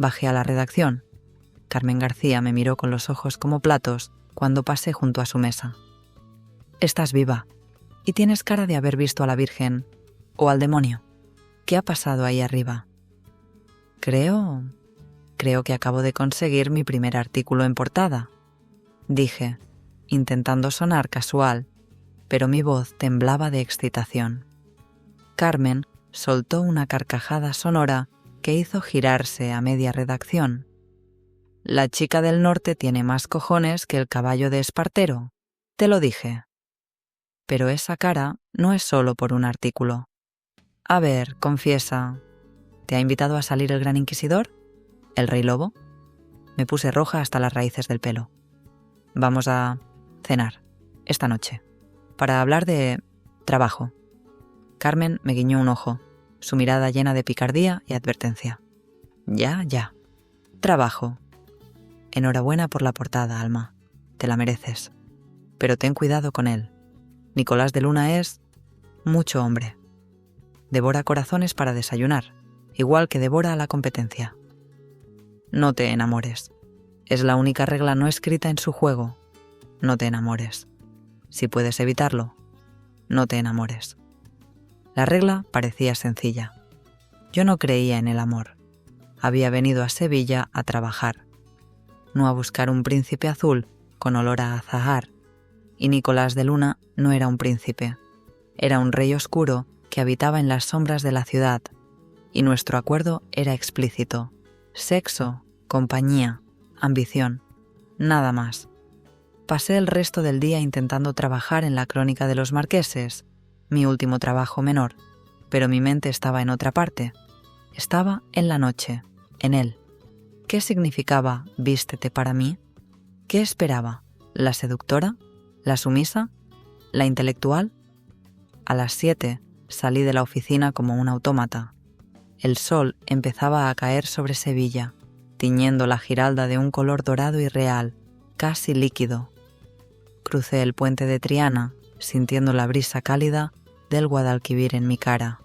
Speaker 1: Bajé a la redacción. Carmen García me miró con los ojos como platos cuando pasé junto a su mesa. Estás viva, y tienes cara de haber visto a la Virgen o al demonio. ¿Qué ha pasado ahí arriba? Creo que acabo de conseguir mi primer artículo en portada, dije, intentando sonar casual, pero mi voz temblaba de excitación. Carmen soltó una carcajada sonora que hizo girarse a media redacción. La chica del norte tiene más cojones que el caballo de Espartero, te lo dije. Pero esa cara no es solo por un artículo. A ver, confiesa, ¿te ha invitado a salir el gran inquisidor? ¿El rey lobo? Me puse roja hasta las raíces del pelo. Vamos a cenar, esta noche, para hablar de trabajo. Carmen me guiñó un ojo, su mirada llena de picardía y advertencia. Ya. Trabajo. Enhorabuena por la portada, Alma. Te la mereces. Pero ten cuidado con él. Nicolás de Luna es mucho hombre. Devora corazones para desayunar, igual que devora a la competencia. No te enamores. Es la única regla no escrita en su juego. No te enamores. Si puedes evitarlo, no te enamores. La regla parecía sencilla. Yo no creía en el amor. había venido a Sevilla a trabajar, no a buscar un príncipe azul con olor a azahar, y Nicolás de Luna no era un príncipe, era un rey oscuro que habitaba en las sombras de la ciudad, y nuestro acuerdo era explícito: sexo, compañía, ambición, nada más. Pasé el resto del día intentando trabajar en la Crónica de los Marqueses, mi último trabajo menor, pero mi mente estaba en otra parte. Estaba en la noche, en él. ¿Qué significaba vístete para mí? ¿Qué esperaba? ¿La seductora? ¿La sumisa? ¿La intelectual? A las 7 salí de la oficina como un autómata. El sol empezaba a caer sobre Sevilla, tiñendo la Giralda de un color dorado y real, casi líquido. Crucé el puente de Triana, sintiendo la brisa cálida del Guadalquivir en mi cara.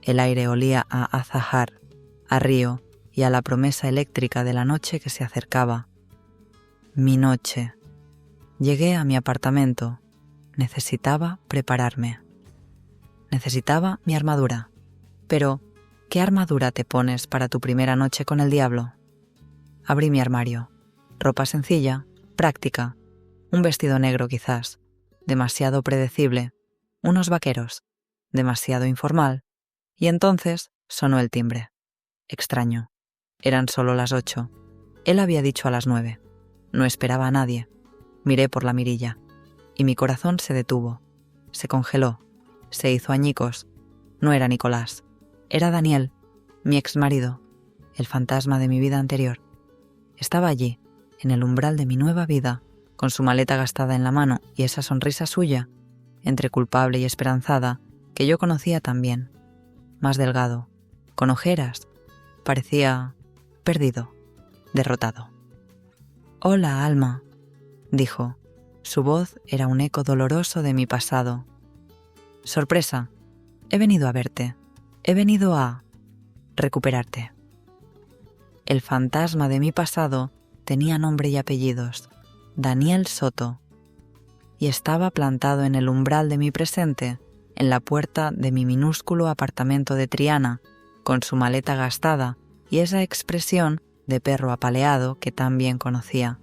Speaker 1: El aire olía a azahar, a río y a la promesa eléctrica de la noche que se acercaba. Mi noche. Llegué a mi apartamento. Necesitaba prepararme. Necesitaba mi armadura. Pero, ¿qué armadura te pones para tu primera noche con el diablo? Abrí mi armario. Ropa sencilla, práctica. Un vestido negro quizás, demasiado predecible. Unos vaqueros, demasiado informal. Y entonces sonó el timbre. Extraño. Eran solo las 8. Él había dicho a las 9. No esperaba a nadie. Miré por la mirilla. Y mi corazón se detuvo. Se congeló. Se hizo añicos. No era Nicolás. Era Daniel, mi exmarido, el fantasma de mi vida anterior. Estaba allí, en el umbral de mi nueva vida, con su maleta gastada en la mano y esa sonrisa suya, entre culpable y esperanzada, que yo conocía también. Más delgado, con ojeras, parecía perdido, derrotado. «Hola, Alma», dijo. Su voz era un eco doloroso de mi pasado. «Sorpresa, he venido a verte. He venido a recuperarte». El fantasma de mi pasado tenía nombre y apellidos: Daniel Soto, y estaba plantado en el umbral de mi presente, en la puerta de mi minúsculo apartamento de Triana, con su maleta gastada y esa expresión de perro apaleado que tan bien conocía.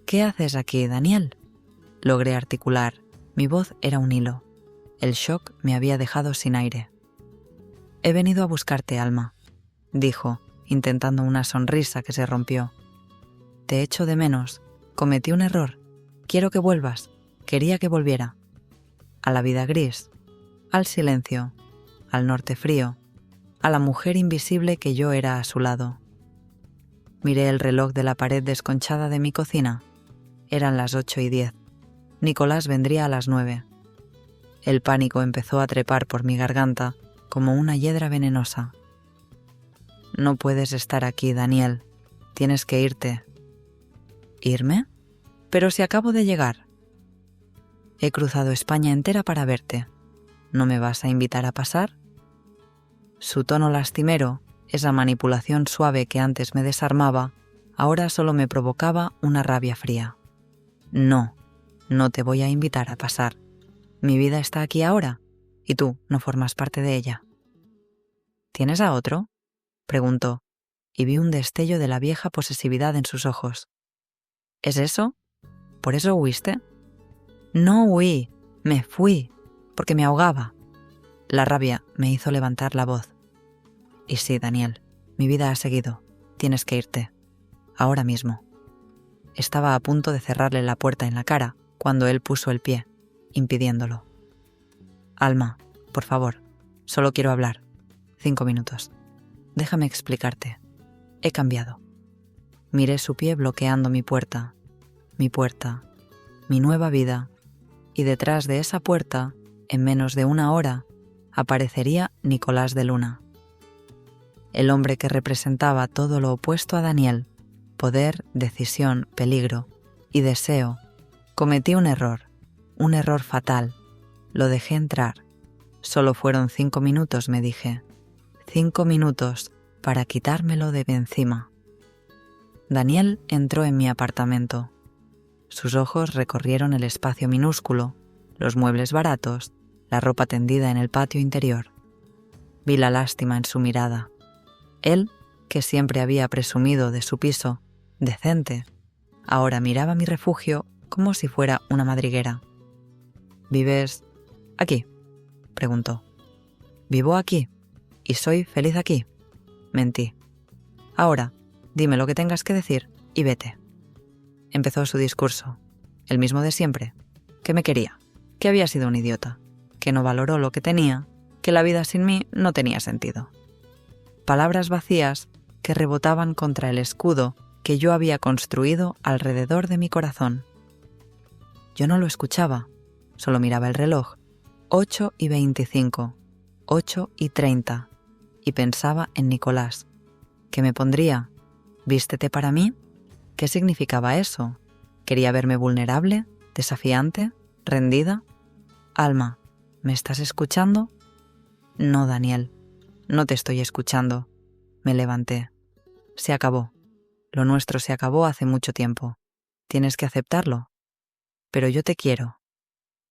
Speaker 1: «¿Qué haces aquí, Daniel?», logré articular. Mi voz era un hilo. El shock me había dejado sin aire. «He venido a buscarte, Alma», dijo, intentando una sonrisa que se rompió. «Te echo de menos. Cometí un error. Quiero que vuelvas. Quería que volviera. A la vida gris, al silencio, al norte frío, a la mujer invisible que yo era a su lado». Miré el reloj de la pared desconchada de mi cocina. Eran las 8:10. Nicolás vendría a las 9. El pánico empezó a trepar por mi garganta como una hiedra venenosa. «No puedes estar aquí, Daniel. Tienes que irte». «¿Irme? Pero si acabo de llegar». «He cruzado España entera para verte. ¿No me vas a invitar a pasar?». Su tono lastimero, esa manipulación suave que antes me desarmaba, ahora solo me provocaba una rabia fría. «No, no te voy a invitar a pasar. Mi vida está aquí ahora, y tú no formas parte de ella». «¿Tienes a otro?», preguntó, y vi un destello de la vieja posesividad en sus ojos. «¿Es eso? ¿Por eso huiste?». «No huí, me fui, porque me ahogaba». La rabia me hizo levantar la voz. «Y sí, Daniel, mi vida ha seguido. Tienes que irte. Ahora mismo». Estaba a punto de cerrarle la puerta en la cara cuando él puso el pie, impidiéndolo. «Alma, por favor, solo quiero hablar. 5 minutos. Déjame explicarte. He cambiado». Miré su pie bloqueando mi puerta, mi nueva vida, y detrás de esa puerta, en menos de una hora, aparecería Nicolás de Luna. El hombre que representaba todo lo opuesto a Daniel: poder, decisión, peligro y deseo. Cometí un error fatal. Lo dejé entrar. Solo fueron 5 minutos, me dije. 5 minutos para quitármelo de encima. Daniel entró en mi apartamento. Sus ojos recorrieron el espacio minúsculo, los muebles baratos, la ropa tendida en el patio interior. Vi la lástima en su mirada. Él, que siempre había presumido de su piso decente, ahora miraba mi refugio como si fuera una madriguera. «¿Vives aquí?», preguntó. «Vivo aquí, y soy feliz aquí», mentí. «Ahora, dime lo que tengas que decir y vete». Empezó su discurso, el mismo de siempre, que me quería, que había sido un idiota, que no valoró lo que tenía, que la vida sin mí no tenía sentido. Palabras vacías que rebotaban contra el escudo que yo había construido alrededor de mi corazón. Yo no lo escuchaba, solo miraba el reloj, 8:25, 8:30, y pensaba en Nicolás. ¿Qué me pondría? «¿Vístete para mí?» ¿Qué significaba eso? ¿Quería verme vulnerable, desafiante, rendida? «Alma, ¿me estás escuchando?» «No, Daniel, no te estoy escuchando». Me levanté. Se acabó. Lo nuestro se acabó hace mucho tiempo. Tienes que aceptarlo. Pero yo te quiero.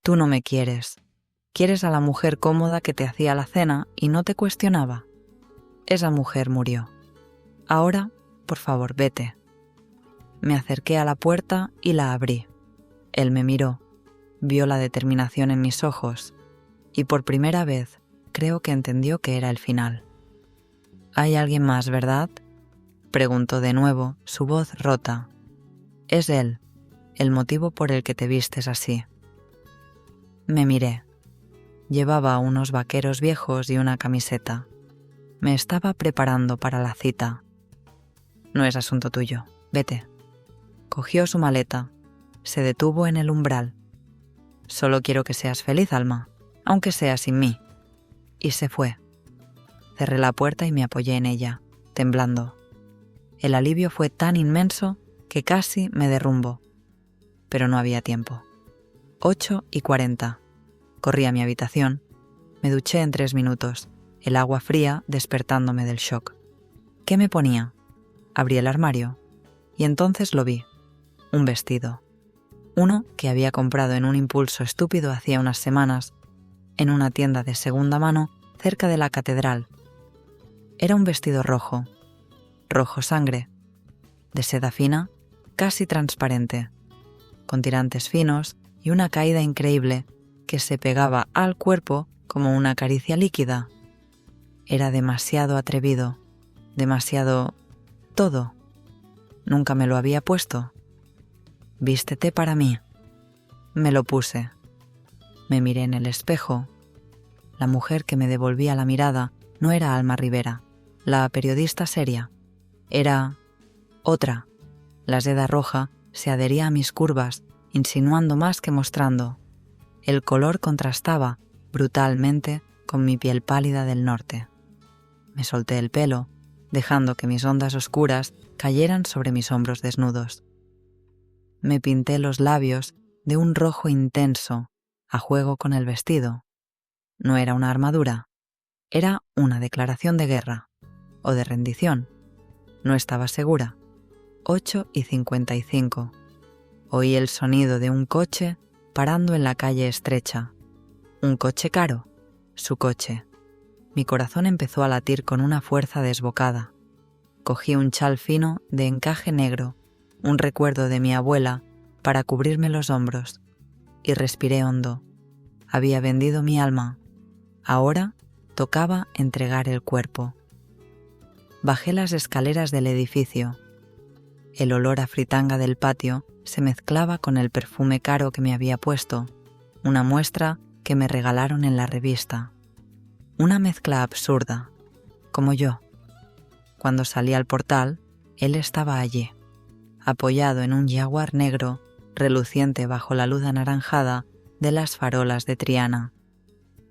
Speaker 1: Tú no me quieres. Quieres a la mujer cómoda que te hacía la cena y no te cuestionaba. Esa mujer murió. Ahora, por favor, vete. Me acerqué a la puerta y la abrí. Él me miró, vio la determinación en mis ojos y por primera vez creo que entendió que era el final. «¿Hay alguien más, verdad?», preguntó de nuevo, su voz rota. «Es él, el motivo por el que te vistes así». Me miré. Llevaba unos vaqueros viejos y una camiseta. Me estaba preparando para la cita. «No es asunto tuyo, vete». Cogió su maleta, se detuvo en el umbral. «Solo quiero que seas feliz, Alma, aunque sea sin mí». Y se fue. Cerré la puerta y me apoyé en ella, temblando. El alivio fue tan inmenso que casi me derrumbó. Pero no había tiempo. 8:40. Corrí a mi habitación. Me duché en 3 minutos, el agua fría despertándome del shock. ¿Qué me ponía? Abrí el armario y entonces lo vi. Un vestido. Uno que había comprado en un impulso estúpido hacía unas semanas en una tienda de segunda mano cerca de la catedral. Era un vestido rojo sangre, de seda fina, casi transparente, con tirantes finos y una caída increíble que se pegaba al cuerpo como una caricia líquida. Era demasiado atrevido, demasiado todo. Nunca me lo había puesto. «Vístete para mí». Me lo puse. Me miré en el espejo. La mujer que me devolvía la mirada no era Alma Rivera, la periodista seria. Era otra. La seda roja se adhería a mis curvas, insinuando más que mostrando. El color contrastaba brutalmente con mi piel pálida del norte. Me solté el pelo, dejando que mis ondas oscuras cayeran sobre mis hombros desnudos. Me pinté los labios de un rojo intenso, a juego con el vestido. No era una armadura, era una declaración de guerra o de rendición. No estaba segura. 8:55. Oí el sonido de un coche parando en la calle estrecha. Un coche caro, su coche. Mi corazón empezó a latir con una fuerza desbocada. Cogí un chal fino de encaje negro, un recuerdo de mi abuela, para cubrirme los hombros, y respiré hondo. Había vendido mi alma. Ahora tocaba entregar el cuerpo. Bajé las escaleras del edificio. El olor a fritanga del patio se mezclaba con el perfume caro que me había puesto, una muestra que me regalaron en la revista. Una mezcla absurda, como yo. Cuando salí al portal, él estaba allí, apoyado en un jaguar negro, reluciente bajo la luz anaranjada de las farolas de Triana.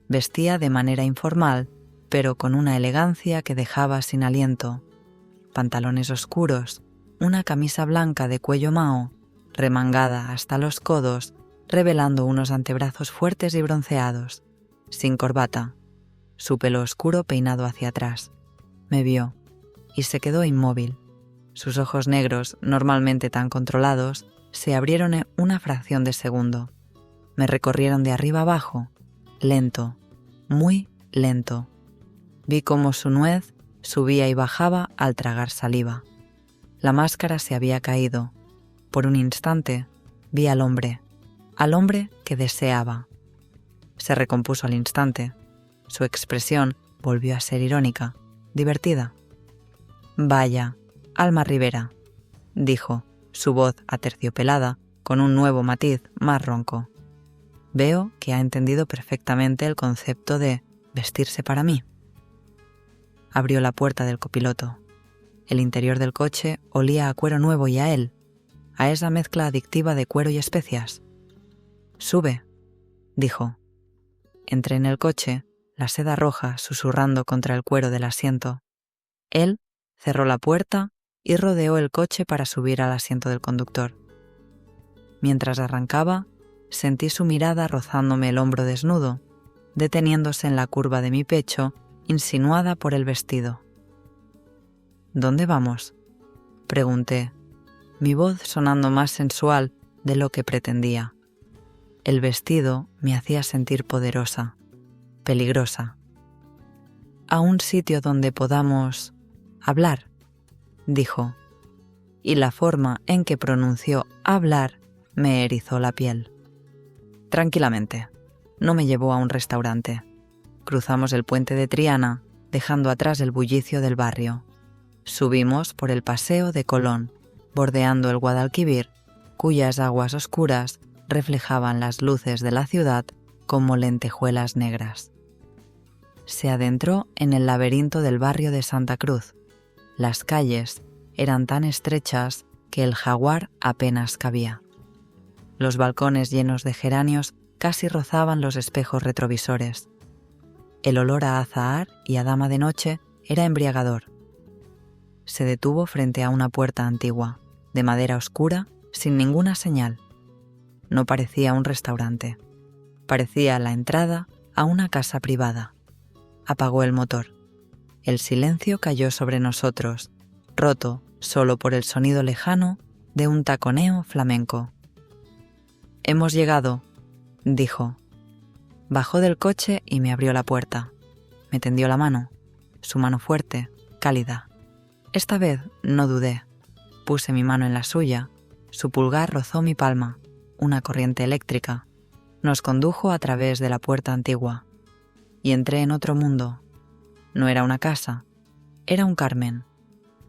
Speaker 1: Vestía de manera informal, pero con una elegancia que dejaba sin aliento. Pantalones oscuros, una camisa blanca de cuello mao, remangada hasta los codos, revelando unos antebrazos fuertes y bronceados, sin corbata, su pelo oscuro peinado hacia atrás. Me vio y se quedó inmóvil. Sus ojos negros, normalmente tan controlados, se abrieron en una fracción de segundo. Me recorrieron de arriba abajo, lento, muy lento. Vi cómo su nuez Subía y bajaba al tragar saliva. La máscara se había caído. Por un instante vi al hombre que deseaba. Se recompuso al instante. Su expresión volvió a ser irónica, divertida. «Vaya, Alma Rivera», dijo, su voz aterciopelada con un nuevo matiz más ronco. «Veo que ha entendido perfectamente el concepto de vestirse para mí». Abrió la puerta del copiloto. El interior del coche olía a cuero nuevo y a él, a esa mezcla adictiva de cuero y especias. «Sube», dijo. Entré en el coche, la seda roja susurrando contra el cuero del asiento. Él cerró la puerta y rodeó el coche para subir al asiento del conductor. Mientras arrancaba, sentí su mirada rozándome el hombro desnudo, deteniéndose en la curva de mi pecho, insinuada por el vestido. «¿Dónde vamos?», pregunté, mi voz sonando más sensual de lo que pretendía. El vestido me hacía sentir poderosa, peligrosa. «A un sitio donde podamos hablar», dijo, y la forma en que pronunció hablar me erizó la piel. Tranquilamente, no me llevó a un restaurante. Cruzamos el puente de Triana, dejando atrás el bullicio del barrio. Subimos por el Paseo de Colón, bordeando el Guadalquivir, cuyas aguas oscuras reflejaban las luces de la ciudad como lentejuelas negras. Se adentró en el laberinto del barrio de Santa Cruz. Las calles eran tan estrechas que el jaguar apenas cabía. Los balcones llenos de geranios casi rozaban los espejos retrovisores. El olor a azahar y a dama de noche era embriagador. Se detuvo frente a una puerta antigua, de madera oscura, sin ninguna señal. No parecía un restaurante. Parecía la entrada a una casa privada. Apagó el motor. El silencio cayó sobre nosotros, roto solo por el sonido lejano de un taconeo flamenco. «Hemos llegado», dijo. Bajó del coche y me abrió la puerta. Me tendió la mano, su mano fuerte, cálida. Esta vez no dudé. Puse mi mano en la suya, su pulgar rozó mi palma, una corriente eléctrica. Nos condujo a través de la puerta antigua. Y entré en otro mundo. No era una casa, era un Carmen,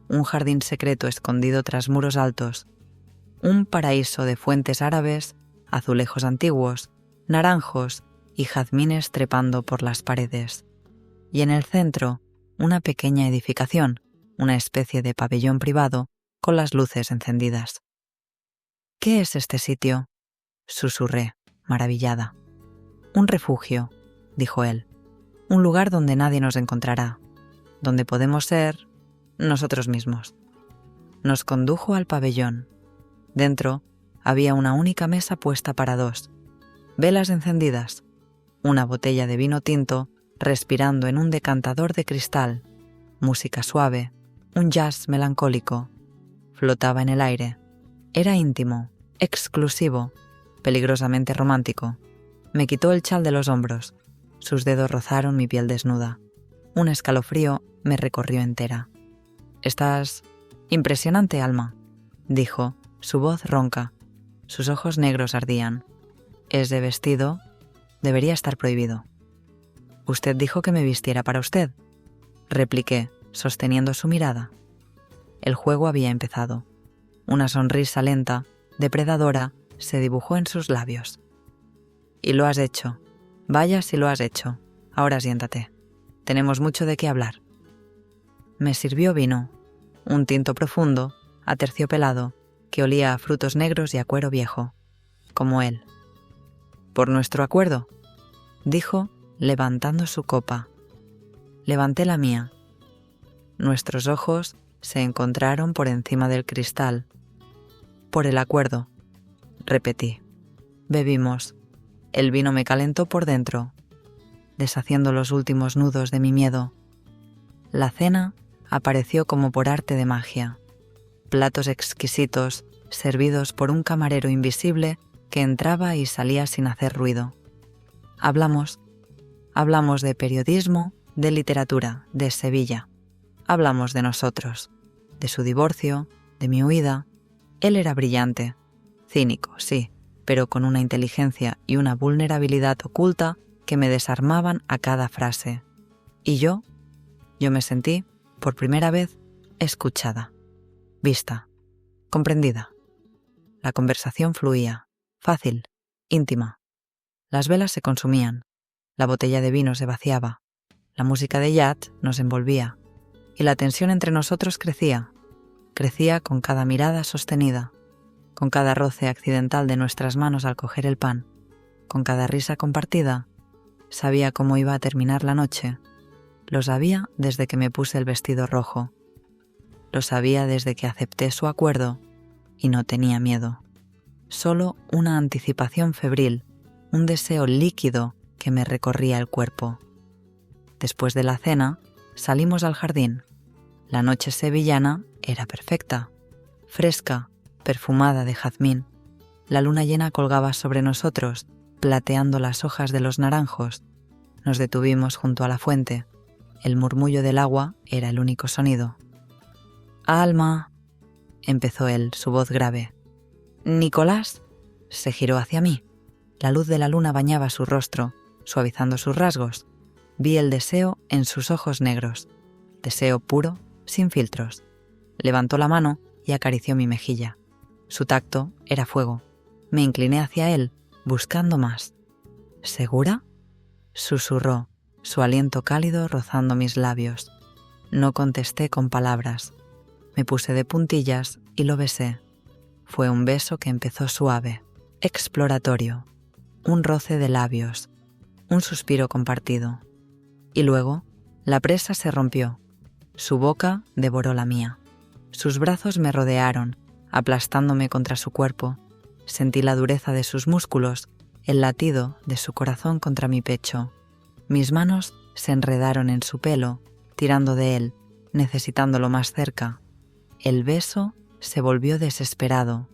Speaker 1: un jardín secreto escondido tras muros altos, un paraíso de fuentes árabes, azulejos antiguos, naranjos y jazmines trepando por las paredes. Y en el centro, una pequeña edificación, una especie de pabellón privado con las luces encendidas. «¿Qué es este sitio?», susurré, maravillada. «Un refugio», dijo él. «Un lugar donde nadie nos encontrará, donde podemos ser nosotros mismos». Nos condujo al pabellón. Dentro había una única mesa puesta para dos, velas encendidas, una botella de vino tinto respirando en un decantador de cristal, música suave, un jazz melancólico. Flotaba en el aire. Era íntimo, exclusivo, peligrosamente romántico. Me quitó el chal de los hombros. Sus dedos rozaron mi piel desnuda. Un escalofrío me recorrió entera. «Estás impresionante, Alma», dijo, su voz ronca. Sus ojos negros ardían. «Ese vestido debería estar prohibido». «Usted dijo que me vistiera para usted», repliqué, sosteniendo su mirada. El juego había empezado. Una sonrisa lenta, depredadora, se dibujó en sus labios. «Y lo has hecho. Vaya si lo has hecho. Ahora siéntate. Tenemos mucho de qué hablar». Me sirvió vino, un tinto profundo, aterciopelado, que olía a frutos negros y a cuero viejo, como él. «¿Por nuestro acuerdo?», dijo, levantando su copa. Levanté la mía. Nuestros ojos se encontraron por encima del cristal. «Por el acuerdo», repetí. Bebimos. El vino me calentó por dentro, deshaciendo los últimos nudos de mi miedo. La cena apareció como por arte de magia. Platos exquisitos, servidos por un camarero invisible que entraba y salía sin hacer ruido. Hablamos de periodismo, de literatura, de Sevilla. hablamos de nosotros, de su divorcio, de mi huida. Él era brillante, cínico, sí, pero con una inteligencia y una vulnerabilidad oculta que me desarmaban a cada frase. Y yo me sentí, por primera vez, escuchada, vista, comprendida. La conversación fluía, fácil, íntima. Las velas se consumían, la botella de vino se vaciaba, la música de jazz nos envolvía, y la tensión entre nosotros crecía con cada mirada sostenida, con cada roce accidental de nuestras manos al coger el pan, con cada risa compartida. Sabía cómo iba a terminar la noche. Lo sabía desde que me puse el vestido rojo. Lo sabía desde que acepté su acuerdo y no tenía miedo. Solo una anticipación febril, un deseo líquido que me recorría el cuerpo. Después de la cena, salimos al jardín. La noche sevillana era perfecta, fresca, perfumada de jazmín. La luna llena colgaba sobre nosotros, plateando las hojas de los naranjos. Nos detuvimos junto a la fuente. El murmullo del agua era el único sonido. «Alma», empezó él, su voz grave. «Nicolás», se giró hacia mí. La luz de la luna bañaba su rostro, suavizando sus rasgos. Vi el deseo en sus ojos negros. Deseo puro, sin filtros. Levantó la mano y acarició mi mejilla. Su tacto era fuego. Me incliné hacia él, buscando más. «¿Segura?», susurró, su aliento cálido rozando mis labios. No contesté con palabras. Me puse de puntillas y lo besé. Fue un beso que empezó suave, exploratorio, un roce de labios, un suspiro compartido. Y luego, la presa se rompió. Su boca devoró la mía. Sus brazos me rodearon, aplastándome contra su cuerpo. Sentí la dureza de sus músculos, el latido de su corazón contra mi pecho. Mis manos se enredaron en su pelo, tirando de él, necesitándolo más cerca. El beso se volvió desesperado,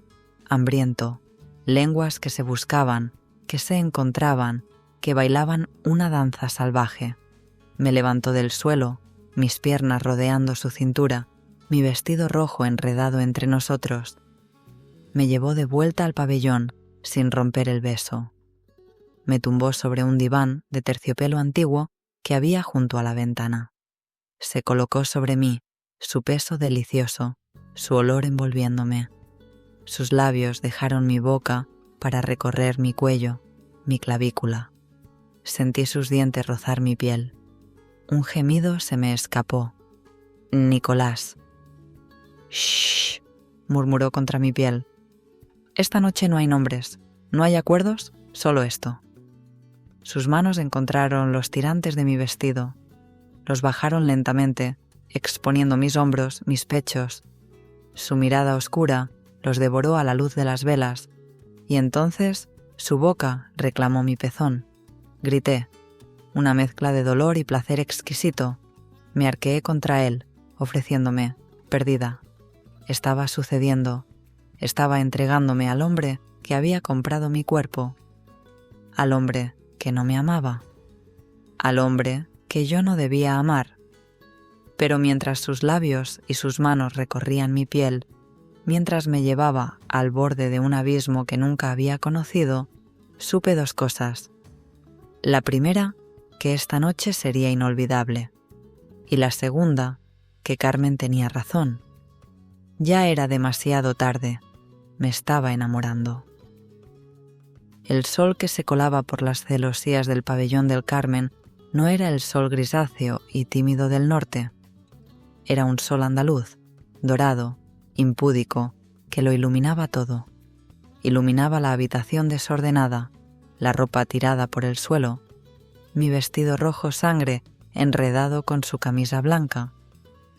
Speaker 1: hambriento, lenguas que se buscaban, que se encontraban, que bailaban una danza salvaje. Me levantó del suelo, mis piernas rodeando su cintura, mi vestido rojo enredado entre nosotros. Me llevó de vuelta al pabellón, sin romper el beso. Me tumbó sobre un diván de terciopelo antiguo que había junto a la ventana. Se colocó sobre mí, su peso delicioso, su olor envolviéndome. Sus labios dejaron mi boca para recorrer mi cuello, mi clavícula. Sentí sus dientes rozar mi piel. Un gemido se me escapó. «Nicolás». «Shh», murmuró contra mi piel. «Esta noche no hay nombres, no hay acuerdos, solo esto». Sus manos encontraron los tirantes de mi vestido. Los bajaron lentamente, exponiendo mis hombros, mis pechos. Su mirada oscura los devoró a la luz de las velas, y entonces su boca reclamó mi pezón. Grité, una mezcla de dolor y placer exquisito. Me arqueé contra él, ofreciéndome, perdida. Estaba sucediendo, estaba entregándome al hombre que había comprado mi cuerpo, al hombre que no me amaba, al hombre que yo no debía amar. Pero mientras sus labios y sus manos recorrían mi piel, mientras me llevaba al borde de un abismo que nunca había conocido, supe dos cosas. La primera, que esta noche sería inolvidable, y la segunda, que Carmen tenía razón. Ya era demasiado tarde, me estaba enamorando. El sol que se colaba por las celosías del pabellón del Carmen no era el sol grisáceo y tímido del norte. Era un sol andaluz, dorado, impúdico, que lo iluminaba todo. Iluminaba la habitación desordenada, la ropa tirada por el suelo, mi vestido rojo sangre enredado con su camisa blanca,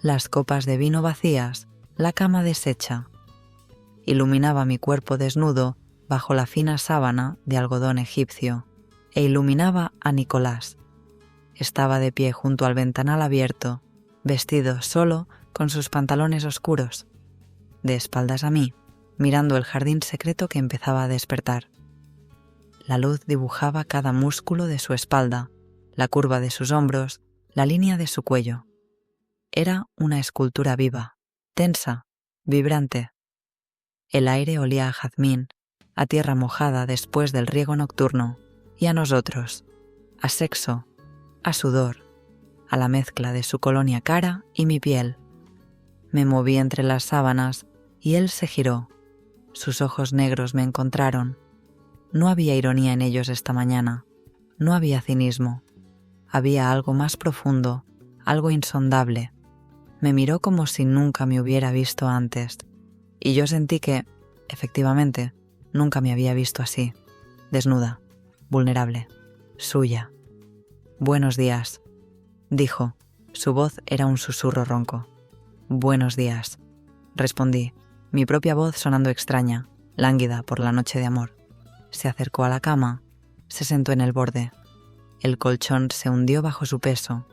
Speaker 1: las copas de vino vacías, la cama deshecha. Iluminaba mi cuerpo desnudo bajo la fina sábana de algodón egipcio, e iluminaba a Nicolás. Estaba de pie junto al ventanal abierto, vestido solo con sus pantalones oscuros, de espaldas a mí, mirando el jardín secreto que empezaba a despertar. La luz dibujaba cada músculo de su espalda, la curva de sus hombros, la línea de su cuello. Era una escultura viva, tensa, vibrante. El aire olía a jazmín, a tierra mojada después del riego nocturno, y a nosotros, a sexo, a sudor, a la mezcla de su colonia cara y mi piel. Me moví entre las sábanas y él se giró. Sus ojos negros me encontraron. No había ironía en ellos esta mañana, no había cinismo. Había algo más profundo, algo insondable. Me miró como si nunca me hubiera visto antes, y yo sentí que, efectivamente, nunca me había visto así, desnuda, vulnerable, suya. «Buenos días», dijo. Su voz era un susurro ronco. «Buenos días», respondí, mi propia voz sonando extraña, lánguida por la noche de amor. Se acercó a la cama, se sentó en el borde. El colchón se hundió bajo su peso.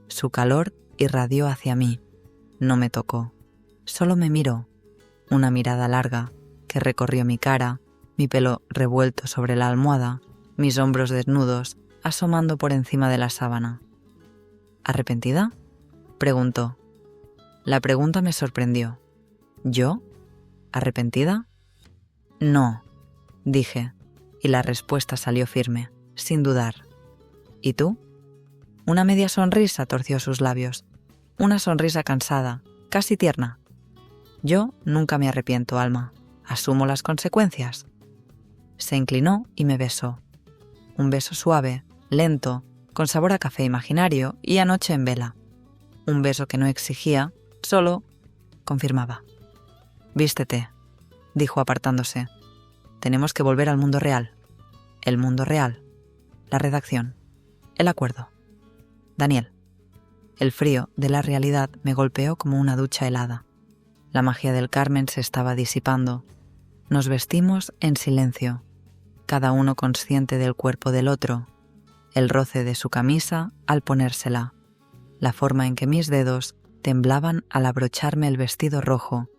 Speaker 1: Su calor irradió hacia mí. No me tocó, solo me miró. Una mirada larga que recorrió mi cara, mi pelo revuelto sobre la almohada, mis hombros desnudos asomando por encima de la sábana. «¿Arrepentida?», preguntó. La pregunta me sorprendió. ¿Yo? ¿Arrepentida? No, dije, y la respuesta salió firme, sin dudar. ¿Y tú? Una media sonrisa torció sus labios, una sonrisa cansada, casi tierna. Yo nunca me arrepiento, Alma. Asumo las consecuencias. Se inclinó y me besó. Un beso suave, lento, con sabor a café imaginario y a noche en vela. Un beso que no exigía, solo confirmaba. «Vístete», dijo apartándose. «Tenemos que volver al mundo real». El mundo real. La redacción. El acuerdo. Daniel. El frío de la realidad me golpeó como una ducha helada. La magia del Carmen se estaba disipando. Nos vestimos en silencio, cada uno consciente del cuerpo del otro, el roce de su camisa al ponérsela, la forma en que mis dedos temblaban al abrocharme el vestido rojo,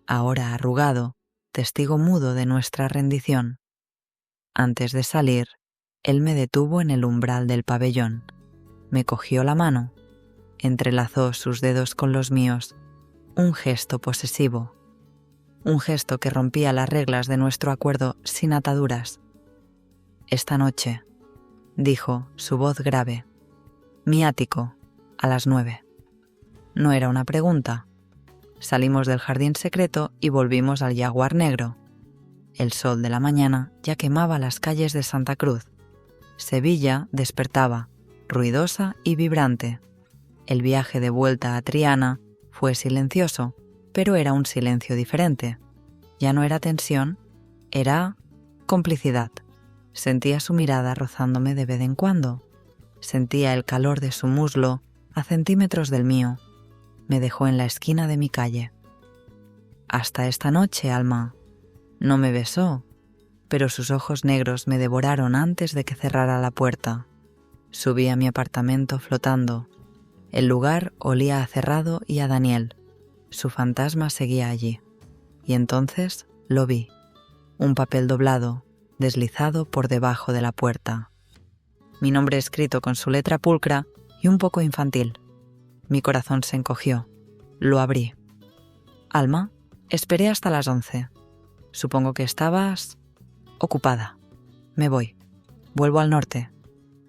Speaker 1: ahora arrugado, testigo mudo de nuestra rendición. Antes de salir, él me detuvo en el umbral del pabellón, me cogió la mano, entrelazó sus dedos con los míos, un gesto posesivo, un gesto que rompía las reglas de nuestro acuerdo sin ataduras. «Esta noche», dijo, su voz grave, «mi ático, a las 9». No era una pregunta. Salimos del jardín secreto y volvimos al Jaguar negro. El sol de la mañana ya quemaba las calles de Santa Cruz. Sevilla despertaba, ruidosa y vibrante. El viaje de vuelta a Triana fue silencioso, pero era un silencio diferente. Ya no era tensión, era complicidad. Sentía su mirada rozándome de vez en cuando. Sentía el calor de su muslo a centímetros del mío. Me dejó en la esquina de mi calle. «Hasta esta noche, Alma». No me besó, pero sus ojos negros me devoraron antes de que cerrara la puerta. Subí a mi apartamento flotando. El lugar olía a cerrado y a Daniel. Su fantasma seguía allí. Y entonces lo vi. Un papel doblado, deslizado por debajo de la puerta. Mi nombre escrito con su letra pulcra y un poco infantil. Mi corazón se encogió. Lo abrí. «Alma, esperé hasta las 11. Supongo que estabas ocupada. Me voy. Vuelvo al norte.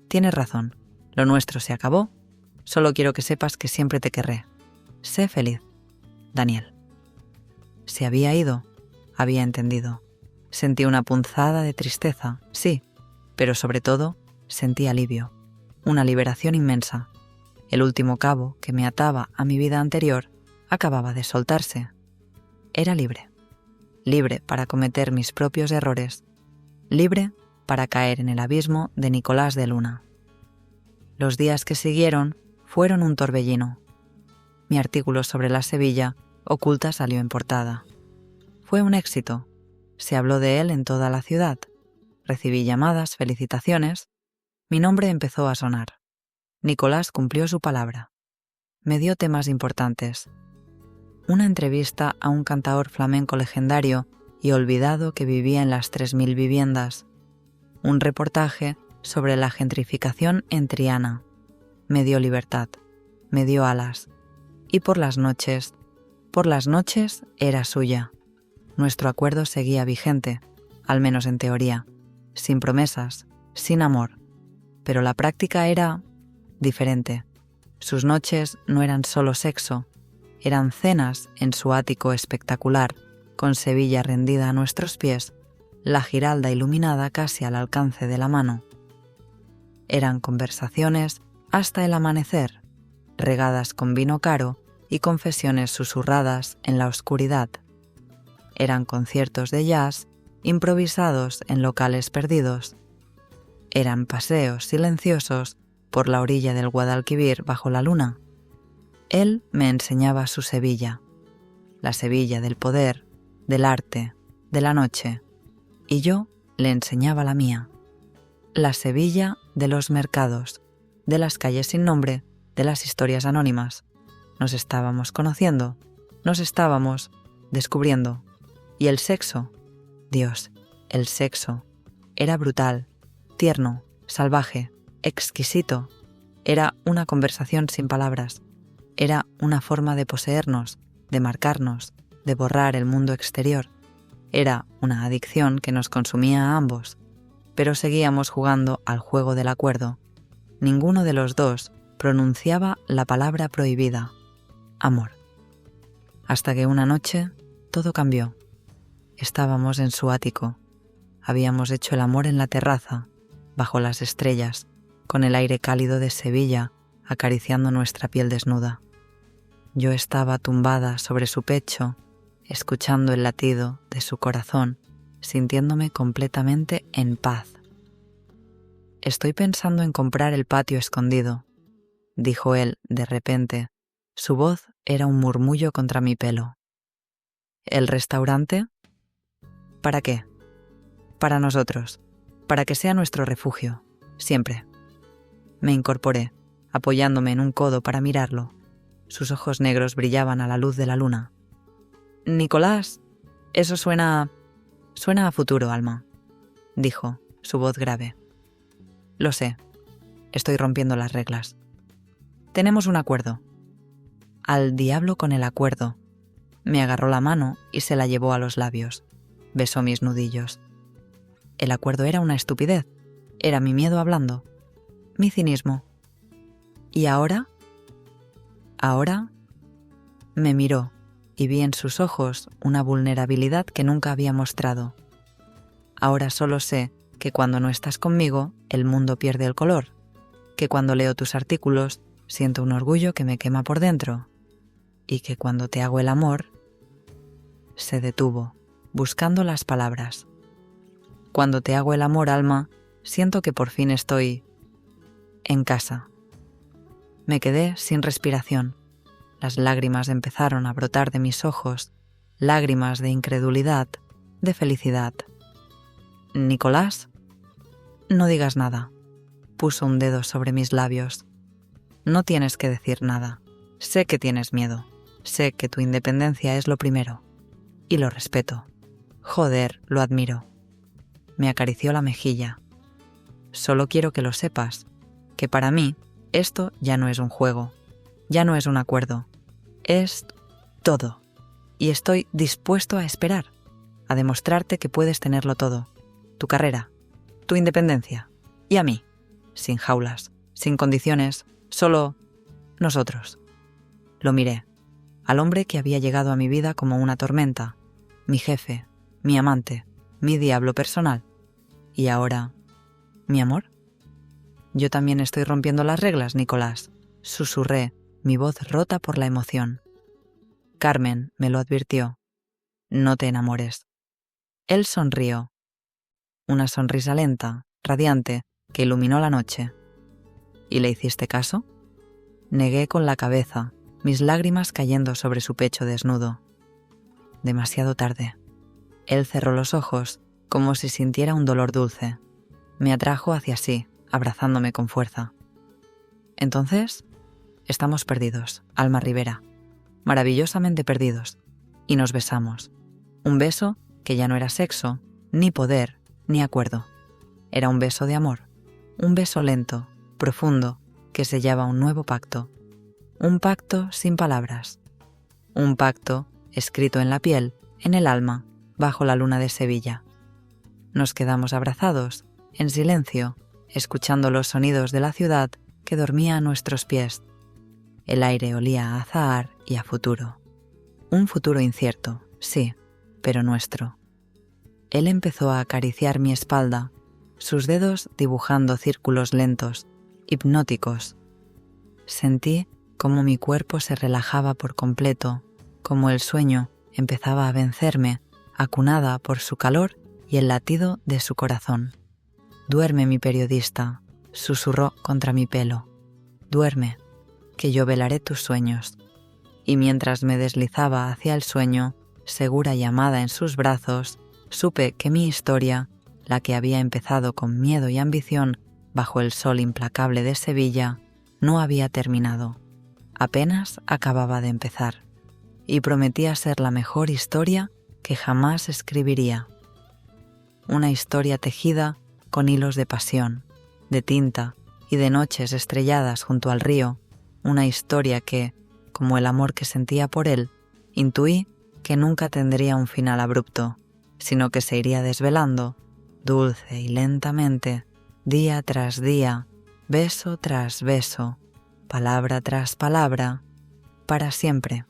Speaker 1: Tienes razón. Lo nuestro se acabó. Solo quiero que sepas que siempre te querré. Sé feliz. Daniel». Se había ido. Había entendido. Sentí una punzada de tristeza, sí, pero sobre todo sentí alivio. Una liberación inmensa. El último cabo que me ataba a mi vida anterior acababa de soltarse. Era libre. Libre para cometer mis propios errores. Libre para caer en el abismo de Nicolás de Luna. Los días que siguieron fueron un torbellino. Mi artículo sobre la Sevilla oculta salió en portada. Fue un éxito. Se habló de él en toda la ciudad. Recibí llamadas, felicitaciones. Mi nombre empezó a sonar. Nicolás cumplió su palabra. Me dio temas importantes. Una entrevista a un cantaor flamenco legendario y olvidado que vivía en las 3000 viviendas. Un reportaje sobre la gentrificación en Triana. Me dio libertad, me dio alas. y por las noches era suya. Nuestro acuerdo seguía vigente, al menos en teoría, sin promesas, sin amor, pero la práctica era diferente. Sus noches no eran solo sexo, eran cenas en su ático espectacular, con Sevilla rendida a nuestros pies, la Giralda iluminada casi al alcance de la mano. Eran conversaciones hasta el amanecer, regadas con vino caro y confesiones susurradas en la oscuridad. Eran conciertos de jazz improvisados en locales perdidos. Eran paseos silenciosos por la orilla del Guadalquivir bajo la luna. Él me enseñaba su Sevilla, la Sevilla del poder, del arte, de la noche, y yo le enseñaba la mía, la Sevilla de los mercados, de las calles sin nombre, de las historias anónimas. Nos estábamos conociendo, nos estábamos descubriendo. Y el sexo, Dios, el sexo, era brutal, tierno, salvaje, exquisito. Era una conversación sin palabras. Era una forma de poseernos, de marcarnos, de borrar el mundo exterior. Era una adicción que nos consumía a ambos, pero seguíamos jugando al juego del acuerdo. Ninguno de los dos pronunciaba la palabra prohibida, amor. Hasta que una noche todo cambió. Estábamos en su ático. Habíamos hecho el amor en la terraza, bajo las estrellas, con el aire cálido de Sevilla acariciando nuestra piel desnuda. Yo estaba tumbada sobre su pecho, escuchando el latido de su corazón, sintiéndome completamente en paz. «Estoy pensando en comprar el patio escondido», dijo él de repente. Su voz era un murmullo contra mi pelo. «¿El restaurante? ¿Para qué? Para nosotros, para que sea nuestro refugio, siempre». Me incorporé, apoyándome en un codo para mirarlo. Sus ojos negros brillaban a la luz de la luna. «Nicolás, eso suena a futuro, Alma», dijo, su voz grave. «Lo sé, estoy rompiendo las reglas. Tenemos un acuerdo». «Al diablo con el acuerdo». Me agarró la mano y se la llevó a los labios. Besó mis nudillos. El acuerdo era una estupidez. Era mi miedo hablando. Mi cinismo. ¿Y ahora? Ahora me miró y vi en sus ojos una vulnerabilidad que nunca había mostrado. Ahora solo sé que cuando no estás conmigo, el mundo pierde el color, que cuando leo tus artículos siento un orgullo que me quema por dentro, y que cuando te hago el amor... Se detuvo, buscando las palabras. Cuando te hago el amor, Alma, siento que por fin estoy... en casa. Me quedé sin respiración. Las lágrimas empezaron a brotar de mis ojos, lágrimas de incredulidad, de felicidad. «Nicolás, no digas nada», puso un dedo sobre mis labios. «No tienes que decir nada. Sé que tienes miedo. Sé que tu independencia es lo primero. Y lo respeto. Joder, lo admiro». Me acarició la mejilla. «Solo quiero que lo sepas, que para mí esto ya no es un juego, ya no es un acuerdo, es todo. Y estoy dispuesto a esperar, a demostrarte que puedes tenerlo todo. Tu carrera, tu independencia, y a mí, sin jaulas, sin condiciones, solo nosotros». Lo miré, al hombre que había llegado a mi vida como una tormenta, mi jefe, mi amante, mi diablo personal. Y ahora, ¿mi amor? «Yo también estoy rompiendo las reglas, Nicolás», susurré, mi voz rota por la emoción. «Carmen me lo advirtió. No te enamores». Él sonrió. Una sonrisa lenta, radiante, que iluminó la noche. «¿Y le hiciste caso?» Negué con la cabeza, mis lágrimas cayendo sobre su pecho desnudo. Demasiado tarde. Él cerró los ojos, como si sintiera un dolor dulce. Me atrajo hacia sí, abrazándome con fuerza. «Entonces, estamos perdidos, Alma Rivera, maravillosamente perdidos, y nos besamos. Un beso que ya no era sexo, ni poder, ni acuerdo. Era un beso de amor, un beso lento, profundo, que sellaba un nuevo pacto, un pacto sin palabras. Un pacto escrito en la piel, en el alma, bajo la luna de Sevilla. Nos quedamos abrazados, en silencio, escuchando los sonidos de la ciudad que dormía a nuestros pies. El aire olía a azahar y a futuro. Un futuro incierto, sí, pero nuestro. Él empezó a acariciar mi espalda, sus dedos dibujando círculos lentos, hipnóticos. Sentí cómo mi cuerpo se relajaba por completo, como el sueño empezaba a vencerme, acunada por su calor y el latido de su corazón. «Duerme, mi periodista», susurró contra mi pelo. «Duerme, que yo velaré tus sueños». Y mientras me deslizaba hacia el sueño, segura y amada en sus brazos, supe que mi historia, la que había empezado con miedo y ambición bajo el sol implacable de Sevilla, no había terminado. Apenas acababa de empezar. Y prometía ser la mejor historia que jamás escribiría. Una historia tejida con hilos de pasión, de tinta y de noches estrelladas junto al río, una historia que, como el amor que sentía por él, intuí que nunca tendría un final abrupto, sino que se iría desvelando, dulce y lentamente, día tras día, beso tras beso, palabra tras palabra, para siempre.